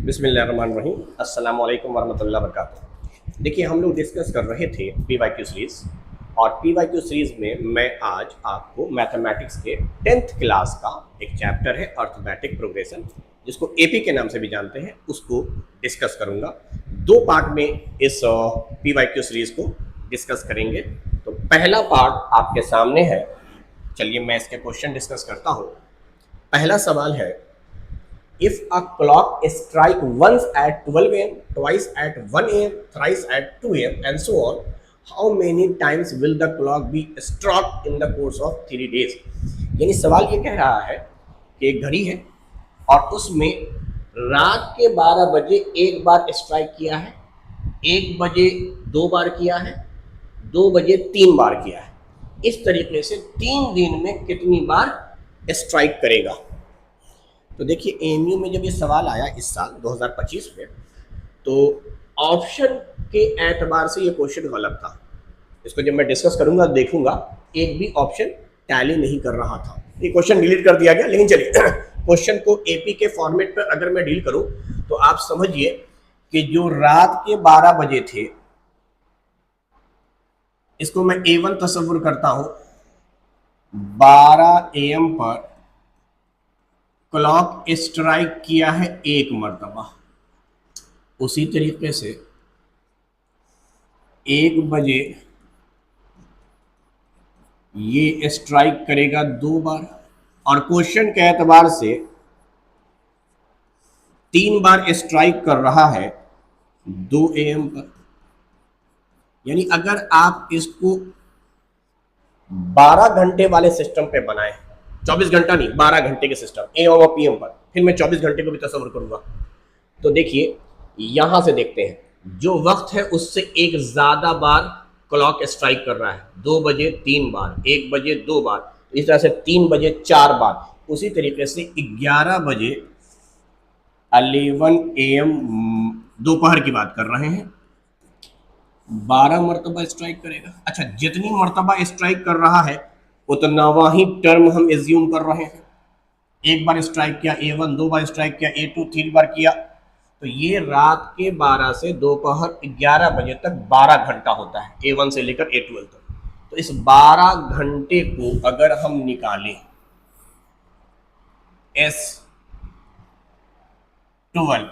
बिस्मिल्लाहिर्रहमानिर्रहीम। अस्सलाम वालेकुम वरहमतुल्लाहि वबरकातुहू। देखिए, हम लोग डिस्कस कर रहे थे पीवाईक्यू सीरीज़, और पीवाईक्यू सीरीज़ में मैं आज आपको मैथमेटिक्स के 10th क्लास का एक चैप्टर है अर्थमेटिक प्रोग्रेशन, जिसको एपी के नाम से भी जानते हैं, उसको डिस्कस करूंगा। दो पार्ट में इस पीवाईक्यू सीरीज़ को डिस्कस करेंगे। तो पहला पार्ट आपके सामने है। चलिए मैं इसके क्वेश्चन डिस्कस करता हूँ। पहला सवाल है, if a clock strike once at 12 a.m., twice at 1 a.m., thrice at 2 a.m., and so on, how many times will the clock be struck in the course of 3 days? यानी सवाल ये कह रहा है कि एक घड़ी है और उसमें रात के 12 बजे एक बार स्ट्राइक किया है, 1 बजे 2 बार किया है, 2 बजे 3 बार किया है। इस तरीके से 3 दिन में कितनी बार स्ट्राइक करेगा? तो देखिए, एएमयू में जब ये सवाल आया इस साल 2025 में, तो ऑप्शन के एतबार से ये क्वेश्चन गलत था। इसको जब मैं डिस्कस करूंगा देखूंगा एक भी ऑप्शन टैली नहीं कर रहा था। ये क्वेश्चन डिलीट कर दिया गया, लेकिन चलिए क्वेश्चन को एपी के फॉर्मेट पर अगर मैं डील करूं तो आप समझिए कि जो रात के 12 बजे थे, इसको मैं A1 तस्वुर करता हूं। 12 AM पर क्लॉक स्ट्राइक किया है 1 मरतबा, उसी तरीके से 1 बजे ये स्ट्राइक करेगा 2 बार, और क्वेश्चन के एतबार से 3 बार स्ट्राइक कर रहा है 2 AM पर। यानी अगर आप इसको 12 घंटे वाले सिस्टम पे बनाएं, 24 घंटा नहीं, 12 घंटे के सिस्टम AM और PM पर, फिर मैं 24 घंटे को भी तस्वुर करूंगा। तो देखिए, यहां से देखते हैं, जो वक्त है उससे एक ज्यादा बार क्लॉक स्ट्राइक कर रहा है। 2 बजे 3 बार, 1 बजे 2 बार, इस तरह से 3 बजे 4 बार, उसी तरीके से 11 बजे 11 AM दोपहर की बात कर रहे हैं, 12 मरतबा स्ट्राइक करेगा। अच्छा, जितनी मरतबा स्ट्राइक कर रहा है उतना ही टर्म हम एज्यूम कर रहे हैं। 1 बार स्ट्राइक किया A1, 2 बार स्ट्राइक किया A2, 3 बार किया, तो ये रात के 12 से दोपहर 11 बजे तक 12 घंटा होता है, A1 से लेकर A12 तक। तो इस 12 घंटे को अगर हम निकालें S12,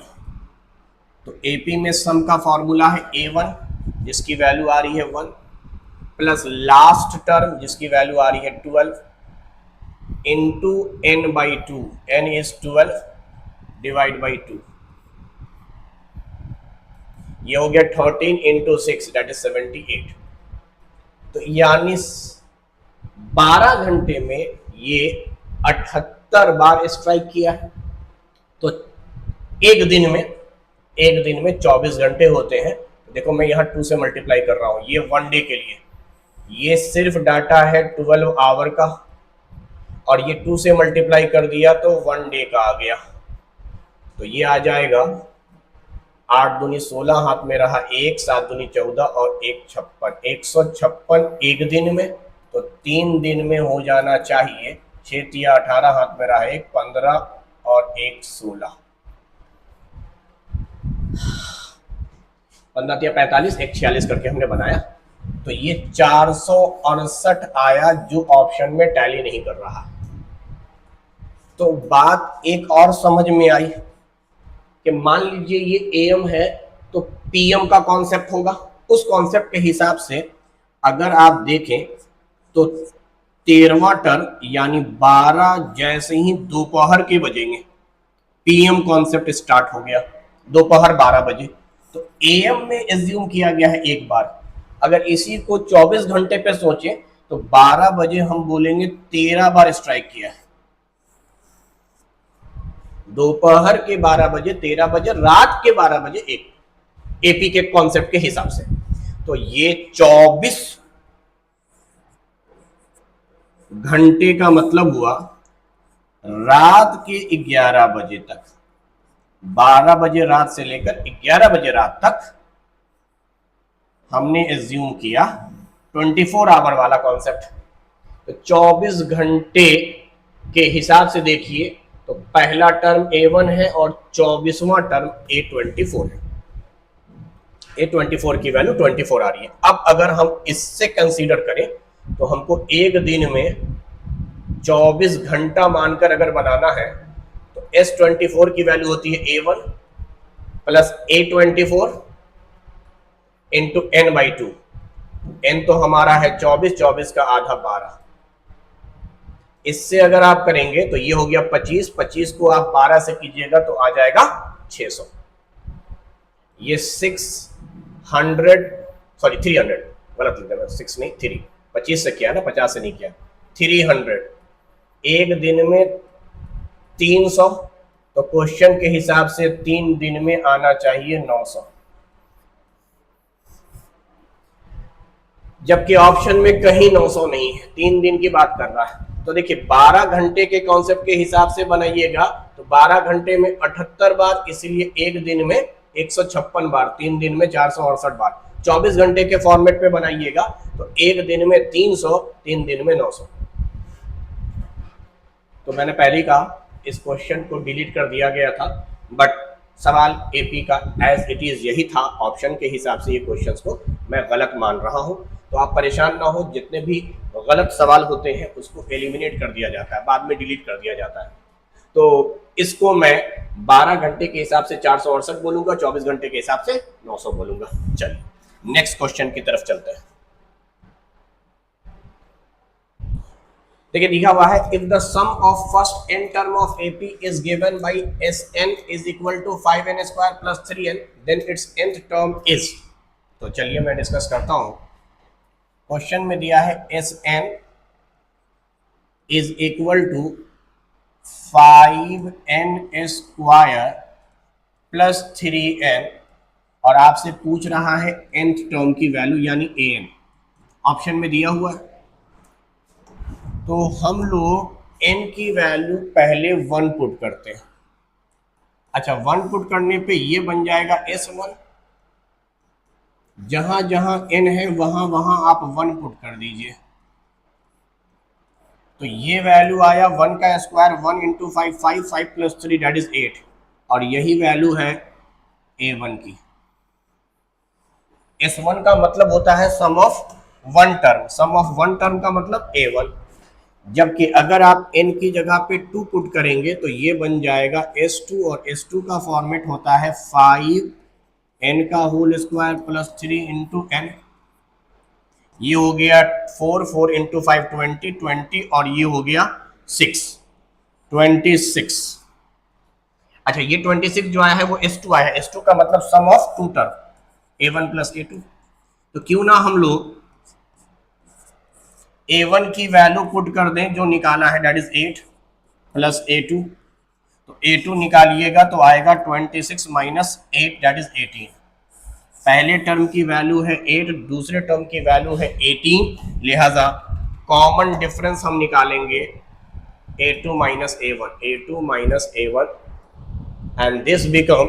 तो एपी में सम का फॉर्मूला है A1, जिसकी वैल्यू आ रही है 1, प्लस लास्ट टर्म जिसकी वैल्यू आ रही है 12, into n/2, n is 12, divide by 2, ये हो गया 13 इंटू 6, दैट इज 78। तो यानी 12 घंटे में ये 78 बार स्ट्राइक किया है। तो एक दिन में 24 घंटे होते हैं। देखो, मैं यहाँ 2 से मल्टीप्लाई कर रहा हूँ, ये 1 डे के लिए, ये सिर्फ डाटा है 12 आवर का, और ये 2 से मल्टीप्लाई कर दिया तो 1 डे का आ गया। तो ये आ जाएगा 8 दूनी 16, हाथ में रहा 1, 7 दूनी 14 और 1 56, 156 एक दिन में। तो 3 दिन में हो जाना चाहिए। 6 तिया 18, हाथ में रहा 1, 15 और 1 16, 15 तिया 45, 1 46 करके हमने बनाया। तो ये 468 आया, जो ऑप्शन में टैली नहीं कर रहा। तो बात एक और समझ में आई कि मान लीजिए ये AM है तो PM का कॉन्सेप्ट होगा। उस कॉन्सेप्ट के हिसाब से अगर आप देखें तो 13वां टर्म यानी 12 जैसे ही दोपहर के बजेंगे, PM कॉन्सेप्ट स्टार्ट हो गया दोपहर 12 बजे। तो AM में एज्यूम किया गया है 1 बार। अगर इसी को 24 घंटे पे सोचें तो 12 बजे हम बोलेंगे 13 बार स्ट्राइक किया है, दोपहर के 12 बजे, 13 बजे, रात के 12 बजे 1, एपी के कॉन्सेप्ट के हिसाब से। तो ये 24 घंटे का मतलब हुआ रात के 11 बजे तक, 12 बजे रात से लेकर 11 बजे रात तक हमने एज्यूम किया 24 आवर वाला कॉन्सेप्ट। तो 24 घंटे के हिसाब से देखिए तो पहला टर्म A1 है और 24वां टर्म A24 है। A24 की वैल्यू 24 आ रही है। अब अगर हम इससे कंसीडर करें तो हमको एक दिन में 24 घंटा मानकर अगर बनाना है तो S24 की वैल्यू होती है A1 plus A24 into N/2। N तो हमारा है 24, 24 का आधा 12। इससे अगर आप करेंगे तो ये हो गया 25, 25 को आप 12 से कीजिएगा तो आ जाएगा 600। ये 300, गलत लिखा है, 6 नहीं 3, 25 से किया ना, 50 से नहीं किया। 300 एक दिन में 300, तो क्वेश्चन के हिसाब से 3 दिन में आना चाहिए 900, जबकि ऑप्शन में कहीं 900 नहीं है, 3 दिन की बात कर रहा है। तो देखिए 12 घंटे के कॉन्सेप्ट के हिसाब से बनाइएगा तो 12 घंटे में 78 बार, इसीलिए एक दिन में 156 बार, 3 दिन में 468 बार। 24 घंटे के फॉर्मेट पे बनाइएगा तो एक दिन में 300, 3 दिन में 900। तो मैंने पहले ही कहा इस क्वेश्चन को डिलीट कर दिया गया था, बट सवाल एपी का एज इट इज यही था। ऑप्शन के हिसाब से ये क्वेश्चंस को मैं गलत मान रहा हूं, तो आप परेशान ना हो। जितने भी गलत सवाल होते हैं उसको एलिमिनेट कर दिया जाता है, बाद में डिलीट कर दिया जाता है। तो इसको मैं 12 घंटे के हिसाब से 468 बोलूंगा, 24 घंटे के हिसाब से 900 बोलूंगा। चलिए नेक्स्ट क्वेश्चन की तरफ चलते हैं। देखिए दिखा हुआ है, if the sum of first n term of AP is given by Sn is equal to 5n square plus 3n, then its nth term is. तो चलिए मैं डिस्कस करता हूं। क्वेश्चन में दिया है Sn is equal to 5n square plus 3n, और आपसे पूछ रहा है nth टर्म की वैल्यू यानी an। ऑप्शन में दिया हुआ है, तो हम लोग n की वैल्यू पहले 1 पुट करते हैं। अच्छा, 1 पुट करने पे ये बन जाएगा S1। जहां जहां n है वहां वहां आप 1 पुट कर दीजिए, तो ये वैल्यू आया 1 का square, 1 into 5, 5 plus 3 that is 8, और यही वैल्यू है A1 की। S1 का मतलब होता है sum of 1 term, sum of 1 term का मतलब A1। जबकि अगर आप n की जगह पे 2 पुट करेंगे तो ये बन जाएगा S2, और S2 का फॉर्मेट होता है 5n का whole square plus 3 into n। ये हो गया 4, 4 इंटू 5 20, 20, और ये हो गया 6, 26। अच्छा, ये 26 जो आया है वो S2 आया है। S2 का मतलब सम of 2 term A1 plus A2। तो क्यों ना हम लोग A1 की वैल्यू पुट कर दें जो निकाला है, दैट इज 8 प्लस A2। तो A2 निकालिएगा तो आएगा 26 माइनस 8 दैट इज 18। पहले टर्म की वैल्यू है 8, दूसरे टर्म की वैल्यू है 18, लिहाजा कॉमन डिफरेंस हम निकालेंगे A2 minus A1, A2 minus A1, and this become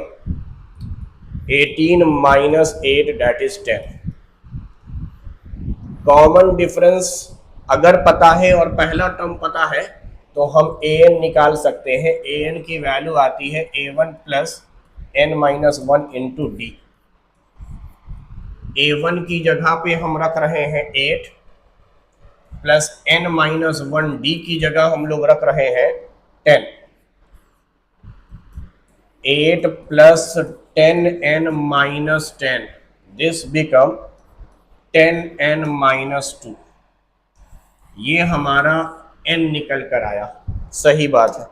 18 minus 8 that is 10। Common difference अगर पता है और पहला टर्म पता है तो हम an निकाल सकते हैं। an की वैल्यू आती है a1 plus n minus 1 into D. a1 की जगह पे हम रख रहे हैं 8 प्लस n माइनस 1, डी की जगह हम लोग रख रहे हैं 10। 8 plus 10n minus 10, this become 10n minus 2। ये हमारा n निकल कर आया। सही बात है,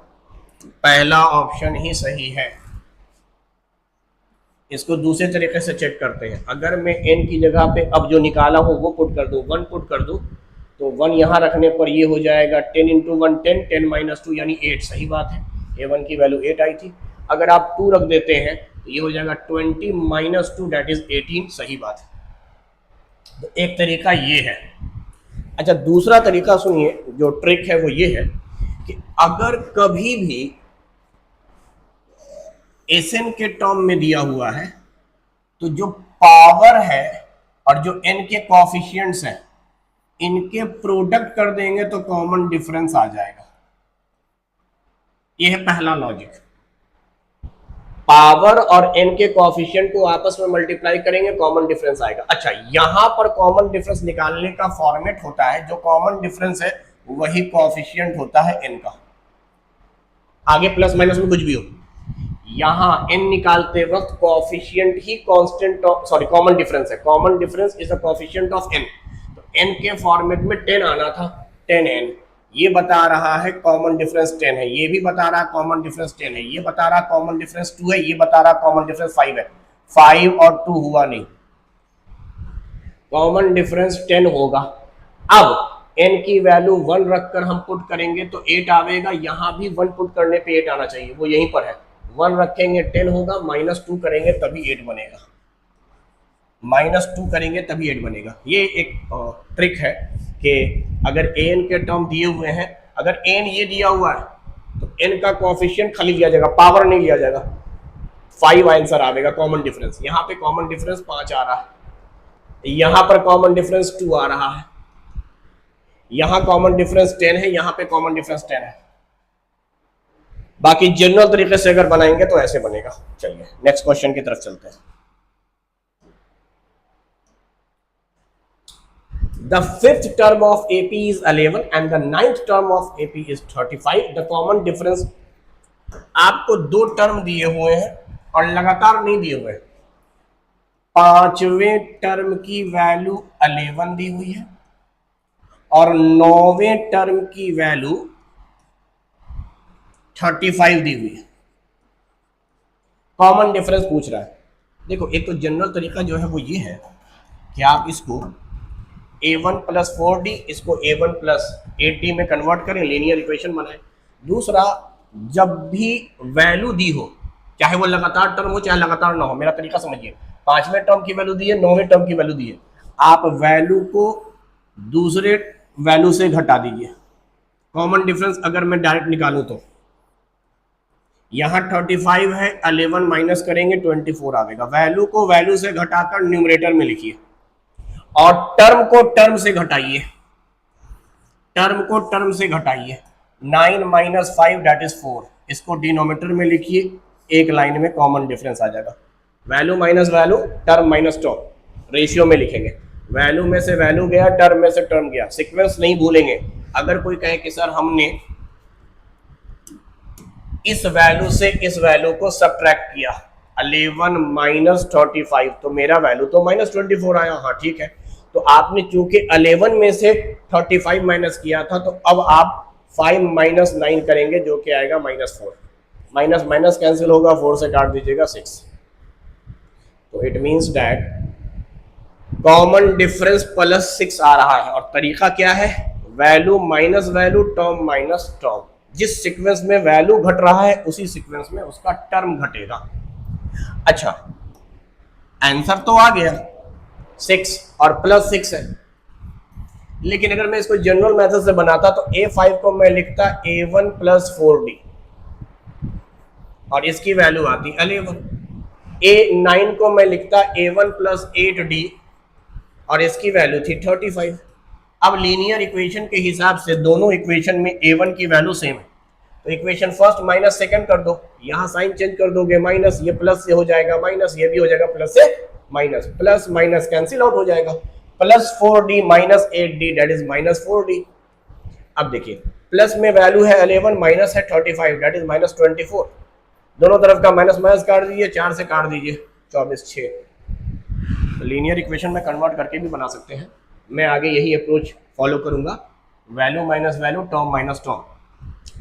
पहला ऑप्शन ही सही है। इसको दूसरे तरीके से चेक करते हैं। अगर मैं n की जगह पे अब जो निकाला हूं वो पुट कर दूं, 1 पुट कर दूं, तो 1 यहां रखने पर ये हो जाएगा 10 इंटू 1 10, 10 माइनस 2 यानी 8। सही बात है, a1 की वैल्यू 8 आई थी। अगर आप 2 रख देते हैं तो ये हो जाएगा 20 माइनस 2 दैट इज 18। सही बात है। तो एक तरीका ये है। अच्छा, दूसरा तरीका सुनिए, जो ट्रिक है वो ये है कि अगर कभी भी Sn के टर्म में दिया हुआ है तो जो पावर है और जो n के कॉफिशिएंट्स हैं इनके प्रोडक्ट कर देंगे तो कॉमन डिफरेंस आ जाएगा। ये है पहला लॉजिक। पावर और n के कोएफिशिएंट को आपस में मल्टीप्लाई करेंगे, कॉमन डिफरेंस आएगा। अच्छा, यहां पर कॉमन डिफरेंस निकालने का फॉर्मेट होता है, जो कॉमन डिफरेंस है वही कोएफिशिएंट होता है n का। आगे प्लस माइनस में कुछ भी हो, यहां n निकालते वक्त कोएफिशिएंट ही कांस्टेंट, सॉरी कॉमन डिफरेंस है। Common difference is the coefficient of n। तो n के फॉर्मेट में 10 आना था, 10n। ये बता रहा है कॉमन डिफरेंस 10 है, ये भी बता रहा है कॉमन डिफरेंस 10 है, ये बता रहा है कॉमन डिफरेंस 2 है, ये बता रहा है कॉमन डिफरेंस 5 है। 5 और 2 हुआ नहीं, कॉमन डिफरेंस 10 होगा। अब n की वैल्यू 1 रखकर हम पुट करेंगे तो 8 आवेगा, यहां भी 1 पुट करने पे 8 आना चाहिए, वो यहीं पर है। 1 रखेंगे 10 होगा, -2 करेंगे तभी 8 बनेगा, -2 करेंगे तभी 8 बनेगा। ये एक ट्रिक है कि अगर an के टर्म दिए हुए हैं, अगर n ये दिया हुआ है तो n का कोएफिशिएंट खाली लिया जाएगा, पावर नहीं लिया जाएगा। 5 आंसर आएगा कॉमन डिफरेंस। यहाँ पे कॉमन डिफरेंस 5 आ रहा है, यहाँ पर कॉमन डिफरेंस 2 आ रहा है, यहाँ कॉमन डिफरेंस 10 है, यहाँ पे कॉमन डिफरेंस 10 है। बाकी जनरल तरीके से अगर बनाएंगे तो ऐसे बनेगा। चलिए नेक्स्ट क्वेश्चन की तरफ चलते हैं। The fifth term of AP is 11 and the ninth term of AP is 35. The common difference, आपको 2 टर्म दिए हुए हैं और लगातार नहीं दिए हुए। 5वें टर्म की वैल्यू 11 दी हुई है और 9वें टर्म की वैल्यू 35 दी हुई है। कॉमन डिफरेंस पूछ रहा है। देखो, एक तो जनरल तरीका जो है वो ये है कि आप इसको a1 + 4d, इसको a1 + 8d में कन्वर्ट करें, लीनियर इक्वेशन बनाएं। दूसरा, जब भी वैल्यू दी हो, चाहे वो लगातार टर्म हो चाहे लगातार ना हो, मेरा तरीका समझिए। 5वें टर्म की वैल्यू दी है, 9वें टर्म की वैल्यू दी है, आप वैल्यू को दूसरे वैल्यू से घटा दीजिए। कॉमन डिफरेंस अगर मैं डायरेक्ट निकालूं तो यहाँ 35 है, 11 माइनस करेंगे 24 आएगा। वैल्यू को वैल्यू से घटाकर न्यूमरेटर में लिखिए और टर्म को टर्म से घटाइए, टर्म को टर्म से घटाइए। 9 - 5 दैट इज 4, इसको डिनोमिनेटर में लिखिए, एक लाइन में कॉमन डिफरेंस आ जाएगा। Value minus value, term minus term, ratio में लिखेंगे। वैल्यू में से वैल्यू गया, टर्म में से टर्म गया, सीक्वेंस नहीं भूलेंगे। अगर कोई कहे कि सर हमने इस वैल्यू से इस वैल्यू को सब्ट्रैक्ट किया, 11 - 35, तो मेरा वैल्यू तो -24 आया। हाँ ठीक है, तो आपने चूंकि 11 में से 35 माइनस किया था, तो अब आप 5 - 9 करेंगे जो कि आएगा -4। माइनस माइनस कैंसिल होगा, 4 से काट दीजिएगा 6। तो it means that common difference +6 आ रहा है। और तरीका क्या है? Value minus value, term minus term. जिस सीक्वेंस में वैल्यू घट रहा है उसी सीक्वेंस में उसका टर्म घटेगा। अच्छा, आंसर तो आ गया 6 और +6 है, लेकिन अगर मैं इसको जनरल मेथड से बनाता तो a5 को मैं लिखता a1 + 4d और इसकी वैल्यू आती 11। a9 को मैं लिखता a1 + 8d और इसकी वैल्यू थी 35। अब लीनियर इक्वेशन के हिसाब से दोनों इक्वेशन में a1 की वैल्यू सेम है, तो इक्वेशन फर्स्ट माइनस सेकंड कर दो, यहाँ साइन चेंज कर दोगे, माइनस, ये प्लस से हो जाएगा माइनस, ये भी हो जाएगा प्लस से minus, plus minus cancel out हो जाएगा। +4d - 8d that is -4d। अब देखिए, प्लस में वैल्यू है 11, माइनस है 35 दैट इज -24। दोनों तरफ का माइनस माइनस काट दीजिए, 4 से काट दीजिए 24, 6। लीनियर इक्वेशन में कन्वर्ट करके भी बना सकते हैं। मैं आगे यही अप्रोच फॉलो करूंगा, value minus value, term minus term,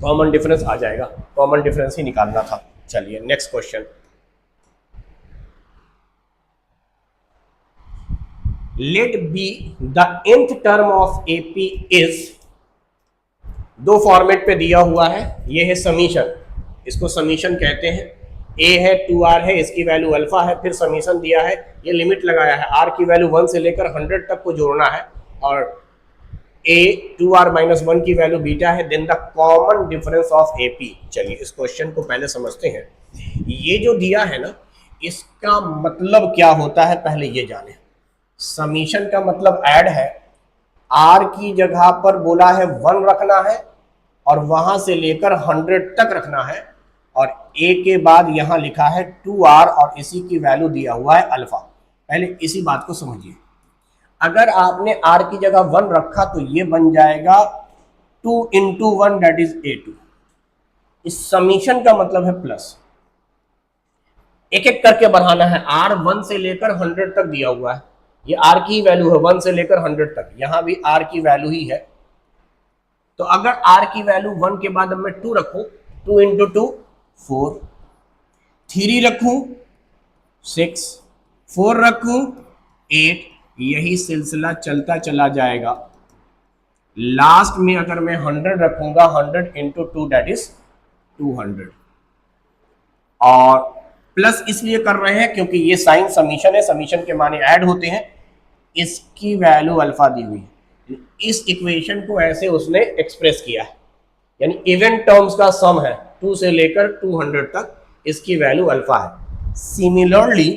common difference आ जाएगा। कॉमन डिफरेंस ही निकालना था। चलिए next question. Let be the nth term of AP is, दो फॉर्मेट पे दिया हुआ है, ये है समीशन, इसको समीशन कहते हैं। a है 2r है, इसकी वैल्यू अल्फा है, फिर समीशन दिया है, ये लिमिट लगाया है, r की वैल्यू 1 से लेकर 100 तक को जोड़ना है, और a 2r - 1 की वैल्यू बीटा है, then the common difference of AP। चलिए इस क्वेश्चन को पहले समझते हैं। ये जो दिया है ना, इसका मतलब क्या होता है पहले ये जाने। समीशन का मतलब ऐड है, r की जगह पर बोला है 1 रखना है और वहां से लेकर 100 तक रखना है, और a के बाद यहां लिखा है 2r और इसी की वैल्यू दिया हुआ है अल्फा। पहले इसी बात को समझिए, अगर आपने r की जगह 1 रखा तो ये बन जाएगा 2 into 1 दैट इज a2। इस समीशन का मतलब है प्लस, एक एक करके बढ़ाना है। r 1 से लेकर 100 तक दिया हुआ है, ये r की वैल्यू है 1 से लेकर 100 तक, यहां भी r की वैल्यू ही है। तो अगर r की वैल्यू 1 के बाद अब मैं 2 रखूं, 2 into 2 4, 3 रखूं 6, 4 रखूं 8, यही सिलसिला चलता चला जाएगा। लास्ट में अगर मैं 100 रखूंगा, 100 into 2 दैट इज 200। और प्लस इसलिए कर रहे हैं क्योंकि ये साइन समीशन है, समीशन के माने ऐड होते हैं, इसकी वैल्यू अल्फा दी हुई है। इस इक्वेशन को ऐसे उसने एक्सप्रेस किया है, यानी इवन टर्म्स का सम है 2 से लेकर 200 तक, इसकी वैल्यू अल्फा है। सिमिलरली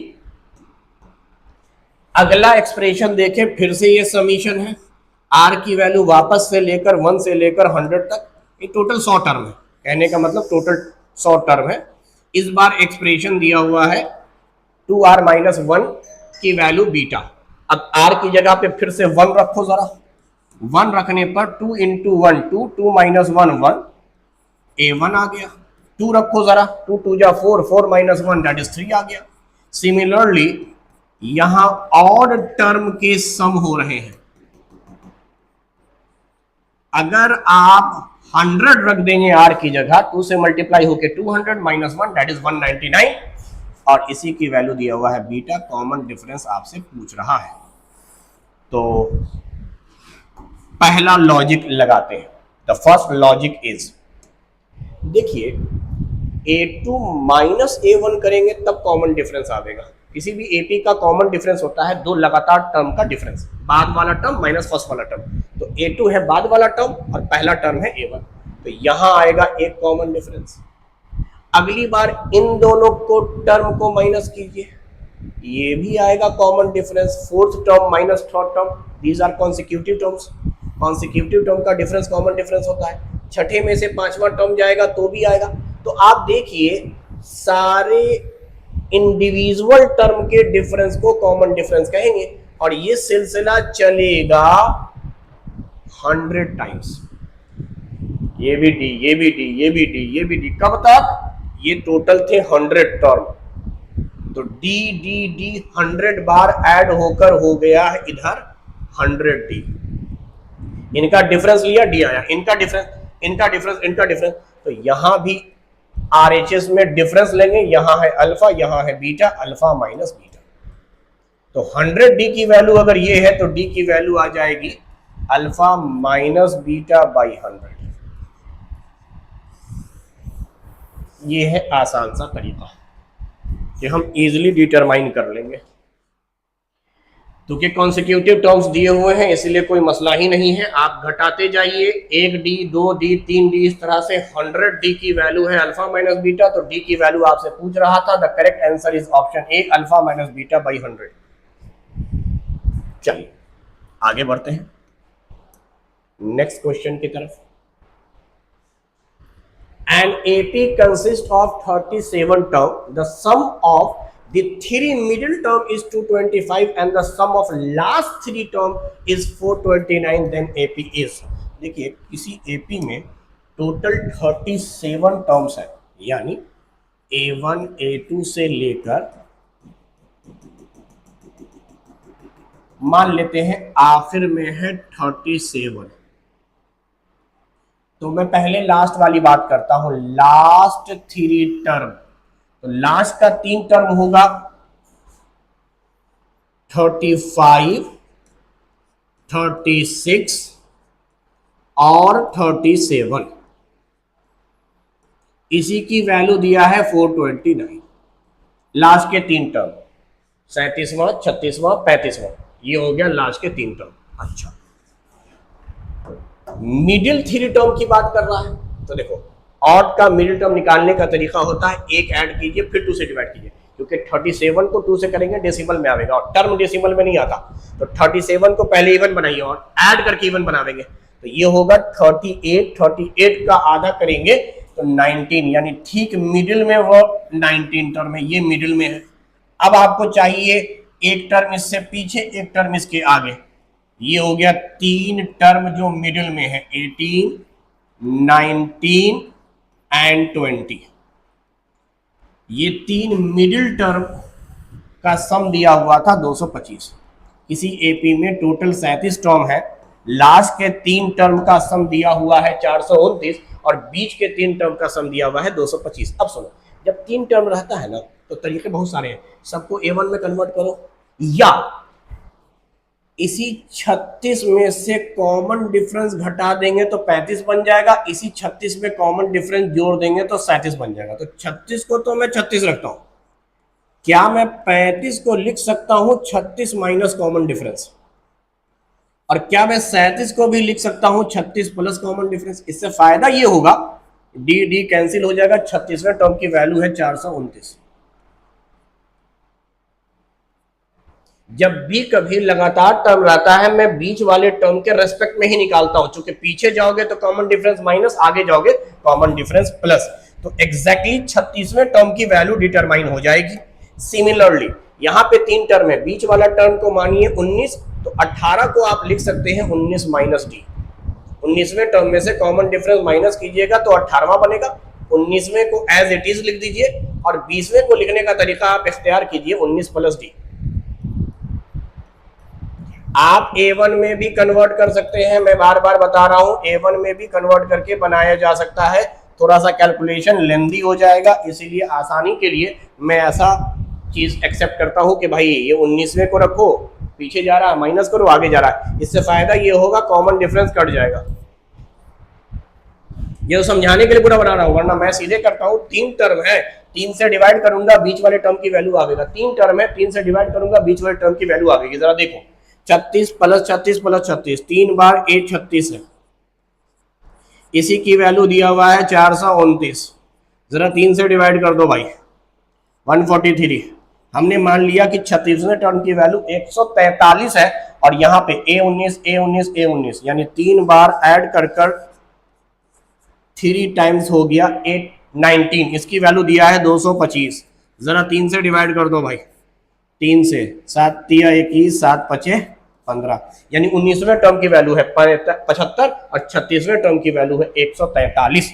अगला एक्सप्रेशन देखें, फिर से ये समीशन है, r की वैल्यू वापस से लेकर 1 से लेकर 100 तक, ये टोटल 100 टर्म है, कहने का मतलब टोटल 100 टर्म है। इस बार एक्सप्रेशन दिया हुआ है 2r माइनस 1 की वैल्यू बीटा। अब r की जगह पे फिर से 1 रखो जरा, 1 रखने पर 2 into 1 2, 2 minus 1 1, a1 आ गया। 2 रखो जरा, 2 2 जा 4, 4 minus 1 दैट इज 3 आ गया। सिमिलरली यहां ऑड टर्म के सम हो रहे हैं, अगर आप 100 रख देंगे r की जगह, 2 से मल्टीप्लाई होके 200 माइनस 1 दैट इज 199, और इसी की वैल्यू दिया हुआ है बीटा। कॉमन डिफरेंस आपसे पूछ रहा है, तो पहला लॉजिक लगाते हैं। द फर्स्ट लॉजिक इज, देखिए a2 माइनस a1 करेंगे तब कॉमन डिफरेंस आएगा। किसी भी एपी का कॉमन डिफरेंस होता है दो लगातार टर्म का डिफरेंस, बाद वाला टर्म माइनस फर्स्ट वाला टर्म। तो a2 है बाद वाला टर्म और पहला टर्म है a1, तो यहां आएगा एक कॉमन डिफरेंस। अगली बार इन दोनों को टर्म को माइनस कीजिए, ये भी आएगा common difference. Fourth term minus third term, these are consecutive terms. Consecutive term का डिफरेंस कॉमन डिफरेंस होता है। छठे में से पांचवा टर्म जाएगा तो भी आएगा। तो आप देखिए सारे इंडिविजुअल टर्म के डिफरेंस को कॉमन डिफरेंस कहेंगे, और ये सिलसिला चलेगा 100 टाइम्स। ये भी डी, ये भी डी, ये भी डी, ये भी डी, कब तक? ये टोटल थे 100 टर्म, तो डी डी डी 100 बार ऐड होकर हो गया है इधर 100 डी। इनका डिफरेंस लिया, डी आया, इनका डिफरेंस, इनका डिफरेंस, इनका डिफरेंस, तो यहां भी आरएचएस में डिफरेंस लेंगे, यहां है अल्फा, यहां है बीटा, अल्फा माइनस बीटा। तो 100 डी की वैल्यू अगर ये है तो डी की वैल्यू आ जाएगी अल्फा माइनस बीटा बाई 100। ये है आसान सा तरीका, ये हम इजीली डिटरमाइन कर लेंगे। क्योंकि कॉन्सिक्यूटिव टर्म्स दिए हुए हैं इसलिए कोई मसला ही नहीं है। आप घटाते जाइए, 1 डी, 2 डी, 3 डी, इस तरह से 100 डी की वैल्यू है अल्फा माइनस बीटा। तो डी की वैल्यू आपसे पूछ रहा था, the correct answer is option A, alpha minus beta by 100। चलिए आगे बढ़ते हैं नेक्स्ट क्वेश्चन की तरफ। An AP consists of 37 term. The sum of the 3 middle term is 225 and the sum of last 3 term is 429. Then AP is, देखिए किसी AP में total 37 terms है, यानी A1 A2 से लेकर मान लेते हैं आखिर में है 37। तो मैं पहले लास्ट वाली बात करता हूं, लास्ट 3 टर्म। तो लास्ट का 3 टर्म होगा 35, 36 और 37। इसी की वैल्यू दिया है 429। लास्ट के 3 टर्म 37वां, 36वां, 35वां, ये हो गया लास्ट के 3 टर्म। अच्छा, मिडिल 3 टर्म की बात कर रहा है, तो देखो ऑड का मिडिल टर्म निकालने का तरीका होता है, एक ऐड कीजिए फिर 2 से डिवाइड कीजिए, क्योंकि 37 को 2 से करेंगे डेसिमल में आएगा और टर्म डेसिमल में नहीं आता। तो 37 को पहले इवन बनाइए और ऐड करके इवन बना देंगे। तो ये होगा 38, 38 का आधा करेंगे तो 19, यानी ठीक मिडिल में वो 19 टर्म है, ये मिडिल में है। अब आपको चाहिए एक टर्म इससे पीछे, एक टर्म इसके आगे। ये हो गया 3 टर्म जो मिडिल में है, 18, 19 एंड 20। ये 3 मिडिल टर्म का सम दिया हुआ था 225। किसी एपी में टोटल 37 टर्म है, लास्ट के 3 टर्म का सम दिया हुआ है 429 और बीच के 3 टर्म का सम दिया हुआ है 225। अब सुनो, जब 3 टर्म रहता है ना तो तरीके बहुत सारे हैं। सबको A1 में कन्वर्ट करो, या इसी 36 में से कॉमन डिफरेंस घटा देंगे तो 35 बन जाएगा, इसी 36 में कॉमन डिफरेंस जोड़ देंगे तो 37 बन जाएगा। तो 36 को तो मैं 36 रखता हूं, क्या मैं 35 को लिख सकता हूं 36 माइनस कॉमन डिफरेंस, और क्या मैं 37 को भी लिख सकता हूं 36 प्लस कॉमन डिफरेंस। इससे फायदा ये होगा, डी डी कैंसिल हो जाएगा, 36वें टर्म की वैल्यू है 429। जब भी कभी लगातार टर्म रहता है मैं बीच वाले टर्म के रेस्पेक्ट में ही निकालता हूं, चूंकि पीछे जाओगे तो कॉमन डिफरेंस माइनस, आगे जाओगे कॉमन डिफरेंस प्लस, तो एग्जैक्टली 36वें टर्म की वैल्यू डिटरमाइन हो जाएगी। सिमिलरली यहां पे 3 टर्म है, बीच वाला टर्म को मानिए 19, तो 18 को आप लिख सकते हैं 19 माइनस डी। 19वें टर्म में से कॉमन डिफरेंस माइनस कीजिएगा तो 18वां बनेगा। 19वें को एज इट इज लिख दीजिए और 20वें को लिखने का तरीका आप इख्तियार कीजिए 19 प्लस डी। आप A1 में भी कन्वर्ट कर सकते हैं, मैं बार बार बता रहा हूं, A1 में भी कन्वर्ट करके बनाया जा सकता है। थोड़ा सा कैलकुलेशन लेंदी हो जाएगा, इसीलिए आसानी के लिए मैं ऐसा चीज एक्सेप्ट करता हूं कि भाई ये 19वें को रखो, पीछे जा रहा है माइनस करो, आगे जा रहा है। इससे फायदा ये होगा कॉमन डिफरेंस कट जाएगा। ये तो समझाने के लिए पूरा बना रहा हूं, वरना मैं सीधे करता हूं। 3 टर्म है, 3 से डिवाइड करूंगा बीच वाले टर्म की वैल्यू आएगा। 3 टर्म है, 3 से डिवाइड करूंगा बीच वाले टर्म की वैल्यू आएगी। जरा देखो, 36 प्लस 36 प्लस 36, 3 बार 8 36 है, इसी की वैल्यू दिया हुआ है 429। जरा 3 से डिवाइड कर दो भाई, 143। हमने मान लिया कि 36वें टर्म की वैल्यू 143 है और यहाँ पे A19 A19 A19, यानी 3 बार ऐड कर 3 टाइम्स हो गया 819, इसकी वैल्यू दिया है 225। जरा 3 से डिवाइड कर दो भाई, 3 से, 7 तिया 21, 7 पचे 15, यानी 19वें टर्म की वैल्यू है 75 और 36वें टर्म की वैल्यू है 143।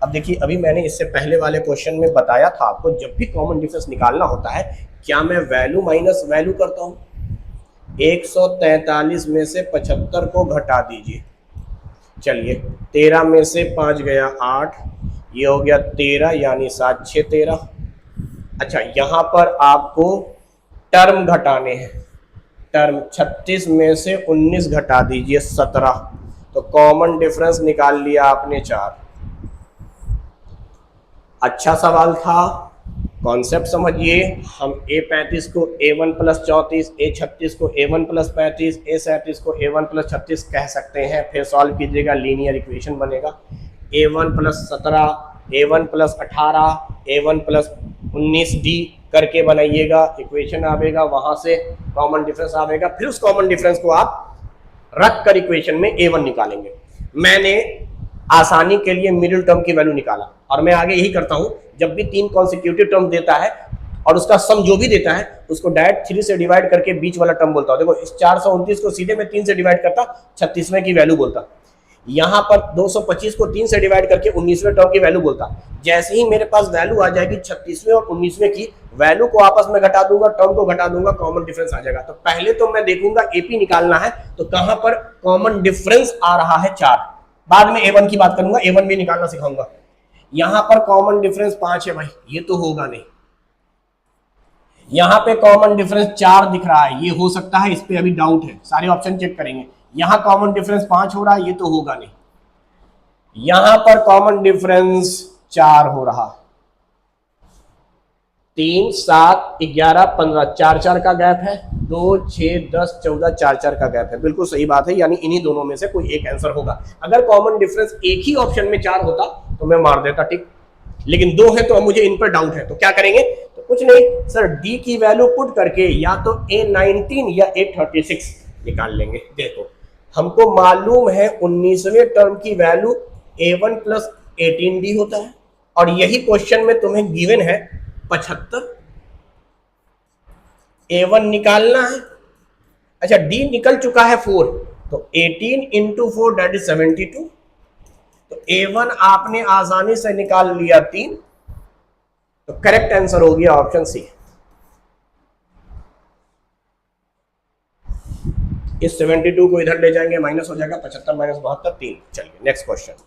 अब देखिए, अभी मैंने इससे पहले वाले क्वेश्चन में बताया था आपको, जब भी कॉमन डिफरेंस निकालना होता है क्या मैं वैल्यू माइनस वैल्यू करता हूं। 143 में से 75 को घटा दीजिए, चलिए 13 में से 5 गया 8, ये हो गया 13, यानी 7 6 13। अच्छा, यहां पर आपको टर्म घटाने हैं, टर्म 36 में से 19 घटा दीजिए 17, तो कॉमन डिफरेंस निकाल लिया आपने 4। अच्छा सवाल था, कॉन्सेप्ट समझिए। हम A35 को A1 प्लस 34, A36 को A1 प्लस 35, A37 को A1 प्लस 36 कह सकते हैं। फिर सॉल्व कीजिएगा, लीनियर इक्वेशन बनेगा। A1 plus 17, A1 plus 18, A1 plus 19D करके बनाइएगा, इक्वेशन आवेगा, वहां से कॉमन डिफरेंस आवेगा। फिर उस कॉमन डिफरेंस को आप रख कर इक्वेशन में A1 निकालेंगे। मैंने आसानी के लिए मिडिल टर्म की वैल्यू निकाला और मैं आगे यही करता हूं, जब भी 3 कॉन्सिक्यूटिव टर्म देता है और उसका सम जो भी देता है उसको डायरेक्ट 3 से डिवाइड करके बीच वाला टर्म बोलता हूं। देखो, इस 429 को सीधे मैं 3 से डिवाइड करता, 36वें की वैल्यू बोलता। यहां पर 225 को 3 से डिवाइड करके 19वें टर्म की वैल्यू बोलता। जैसे ही मेरे पास वैल्यू आ जाएगी 36वें और 19वें की, वैल्यू को आपस में घटा दूंगा, टर्म को घटा दूंगा, कॉमन डिफरेंस आ जाएगा। तो पहले तो मैं देखूंगा एपी निकालना है तो कहां पर कॉमन डिफरेंस आ रहा है 4, बाद में A1 की बात करूंगा, A1 भी निकालना सिखाऊंगा। यहां पर कॉमन डिफरेंस 5 है भाई, ये तो होगा नहीं। यहां पे कॉमन डिफरेंस 4 दिख रहा है, ये हो सकता है, इस पे अभी डाउट है, सारे ऑप्शन चेक करेंगे। यहां कॉमन डिफरेंस 5 हो रहा है, ये तो होगा नहीं। यहां पर कॉमन डिफरेंस 4 हो रहा, 3 7 11 15, 4 4 का गैप है, 2 6 10 14, 4 4 का गैप है। बिल्कुल सही बात है, यानी इन्हीं दोनों में से कोई एक आंसर होगा। अगर कॉमन डिफरेंस एक ही ऑप्शन में 4 होता तो मैं मार देता, ठीक, लेकिन 2 है तो मुझे इन पर डाउट है, तो क्या करेंगे? तो कुछ नहीं सर, डी की वैल्यू पुट करके या तो A19 या A36 निकाल लेंगे। देखो हमको मालूम है 19वें टर्म की वैल्यू A1 प्लस 18D होता है, और यही क्वेश्चन में तुम्हें गिवन है 75। A1 निकालना है। अच्छा, D निकल चुका है 4, तो 18 इंटू 4 दैट इज 72। तो A1 आपने आसानी से निकाल लिया 3, तो करेक्ट आंसर हो गया ऑप्शन सी। इस 72 को इधर ले जाएंगे, माइनस हो जाएगा 75 माइनस 72 3। चलिए next question.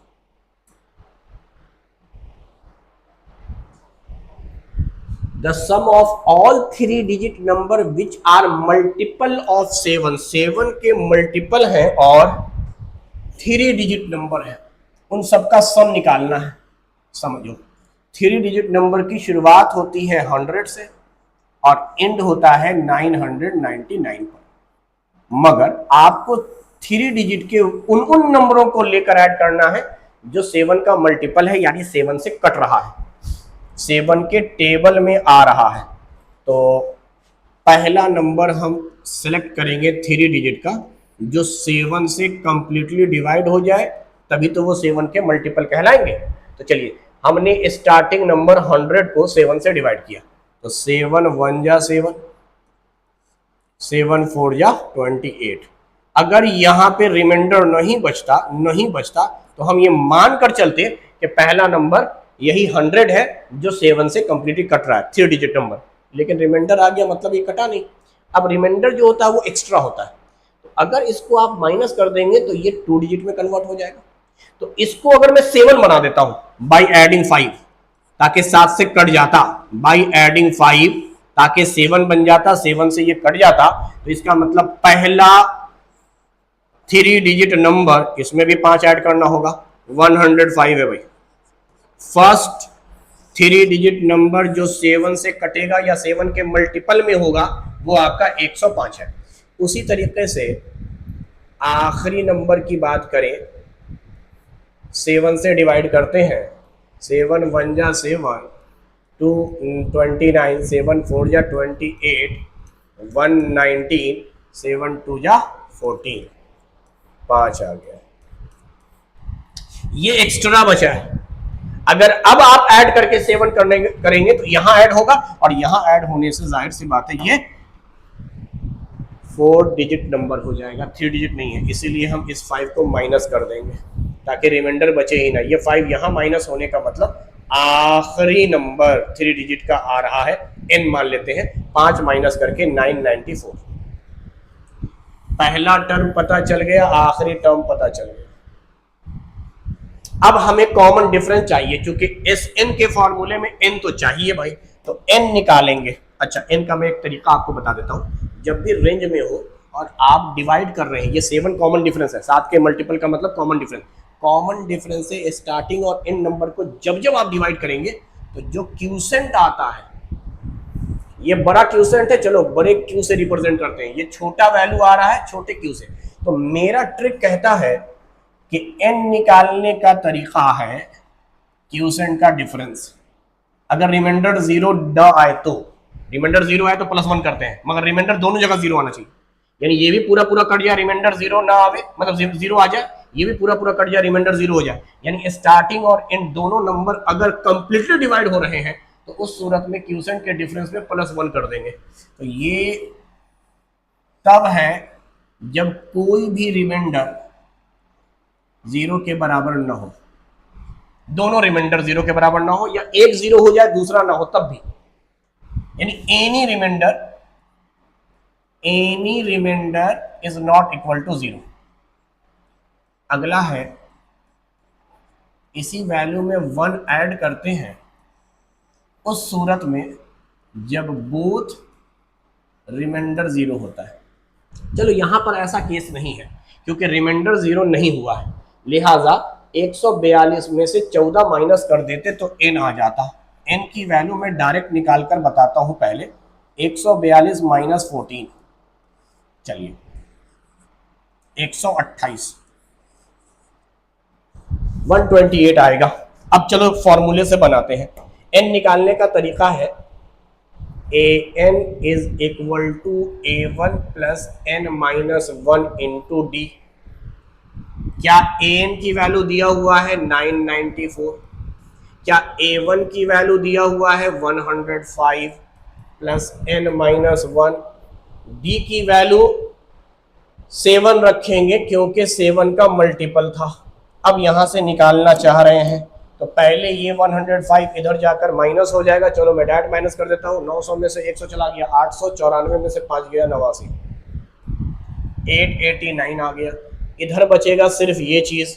The sum of all 3 digit number which are multiple of 7, 7 के मल्टीपल हैं और 3 डिजिट नंबर है, उन सबका सम निकालना है। समझो, 3 डिजिट नंबर की शुरुआत होती है 100 से और एंड होता है 999 पर, मगर आपको 3 डिजिट के उन नंबरों को लेकर ऐड करना है जो 7 का मल्टीपल है, यानी 7 से कट रहा है, 7 के टेबल में आ रहा है। तो पहला नंबर हम सिलेक्ट करेंगे 3 डिजिट का जो 7 से कंप्लीटली डिवाइड हो जाए, तभी तो वो 7 के मल्टीपल कहलाएंगे। तो चलिए, हमने स्टार्टिंग नंबर 100 को 7 से डिवाइड किया, तो 7 1 जा 7, 7 4 जा 28। अगर यहाँ पे रिमाइंडर नहीं बचता तो हम ये मान कर चलते कि पहला नंबर यही 100 है जो 7 से कंप्लीटली कट रहा है, 3 डिजिट नंबर, लेकिन रिमाइंडर आ गया, मतलब ये कटा नहीं। अब रिमाइंडर जो होता है वो एक्स्ट्रा होता है, तो अगर इसको आप माइनस कर देंगे तो ये 2 डिजिट में कन्वर्ट हो जाएगा। तो इसको अगर मैं 7 बना देता हूं बाई एडिंग 5, ताकि 7 से कट जाता, बाई एडिंग 5 ताकि 7 बन जाता, 7 से ये कट जाता, तो इसका मतलब पहला 3 डिजिट नंबर, इसमें भी 5 ऐड करना होगा, 105 है भाई। फर्स्ट 3 डिजिट नंबर जो 7 से कटेगा या 7 के मल्टीपल में होगा वो आपका 105 है। उसी तरीके से आखिरी नंबर की बात करें, 7 से डिवाइड करते हैं, 7 1 जा 7, 2 29, 7 4 जा 28, 119, 7 2 जा 14, 5 आ गया। ये एक्स्ट्रा बचा है, अगर अब आप ऐड करके 7 करेंगे तो यहां ऐड होगा, और यहां ऐड होने से जाहिर सी बात है ये 4 डिजिट नंबर हो जाएगा, 3 डिजिट नहीं है, इसीलिए हम इस 5 को माइनस कर देंगे ताकि रिमाइंडर बचे ही ना। ये 5 यहां माइनस होने का मतलब आखिरी नंबर 3 डिजिट का आ रहा है, n मान लेते हैं, 5 माइनस करके 994। पहला टर्म पता चल गया, आखिरी टर्म पता चल गया। अब हमें कॉमन डिफरेंस चाहिए, क्योंकि Sn के फॉर्मूले में n तो चाहिए भाई, तो n निकालेंगे। अच्छा, n का मैं एक तरीका आपको बता देता हूं, जब भी रेंज में हो और आप डिवाइड कर रहे हैं, ये 7 कॉमन डिफरेंस है, 7 के मल्टीपल का मतलब कॉमन डिफरेंस। कॉमन डिफरेंस से स्टार्टिंग और एंड नंबर को जब आप डिवाइड करेंगे तो जो क्यूसेंट आता है, ये बड़ा क्यूसेंट है, चलो बड़े क्यू से रिप्रेजेंट करते हैं, ये छोटा वैल्यू आ रहा है छोटे क्यू से। तो मेरा ट्रिक कहता है कि n निकालने का तरीका है क्यूसेंट का डिफरेंस। अगर रिमाइंडर 0 न आए तो, रिमाइंडर 0 आए तो +1 करते हैं, मगर रिमाइंडर दोनों जगह 0 आना चाहिए, यानी ये भी पूरा कट जाए, रिमाइंडर 0 ना आवे, मतलब 0 आ जाए, ये भी पूरा कट जाए, रिमाइंडर 0 हो जाए, यानी स्टार्टिंग और एंड दोनों नंबर अगर कंप्लीटली डिवाइड हो रहे हैं तो उस सूरत में क्यूसेंट के डिफरेंस में +1 कर देंगे। तो ये तब है जब कोई भी रिमाइंडर 0 के बराबर ना हो, दोनों रिमाइंडर 0 के बराबर ना हो, या एक 0 हो जाए दूसरा ना हो, तब भी, यानी any remainder is not equal to 0। अगला है, इसी वैल्यू में 1 ऐड करते हैं उस सूरत में जब बोथ रिमाइंडर 0 होता है। चलो यहां पर ऐसा केस नहीं है, क्योंकि रिमाइंडर 0 नहीं हुआ है, लिहाजा 142 में से 14 माइनस कर देते तो n आ जाता। n की वैल्यू मैं डायरेक्ट निकाल कर बताता हूं पहले, 142 माइनस 14, चलिए 128, 128 आएगा। अब चलो फॉर्मूले से बनाते हैं। n निकालने का तरीका है an is equal to a1 plus n minus 1 into d. क्या an की वैल्यू दिया हुआ है 994, क्या a1 की वैल्यू दिया हुआ है 105 प्लस n माइनस 1, d की वैल्यू 7 रखेंगे क्योंकि 7 का मल्टीपल था। अब यहां से निकालना चाह रहे हैं तो पहले ये 105 इधर जाकर माइनस हो जाएगा। चलो मैं डायरेक्ट माइनस कर देता हूँ। 900 में से 100 चला गया, 894 में से 5 गया 89, 889 आ गया। इधर बचेगा सिर्फ ये चीज,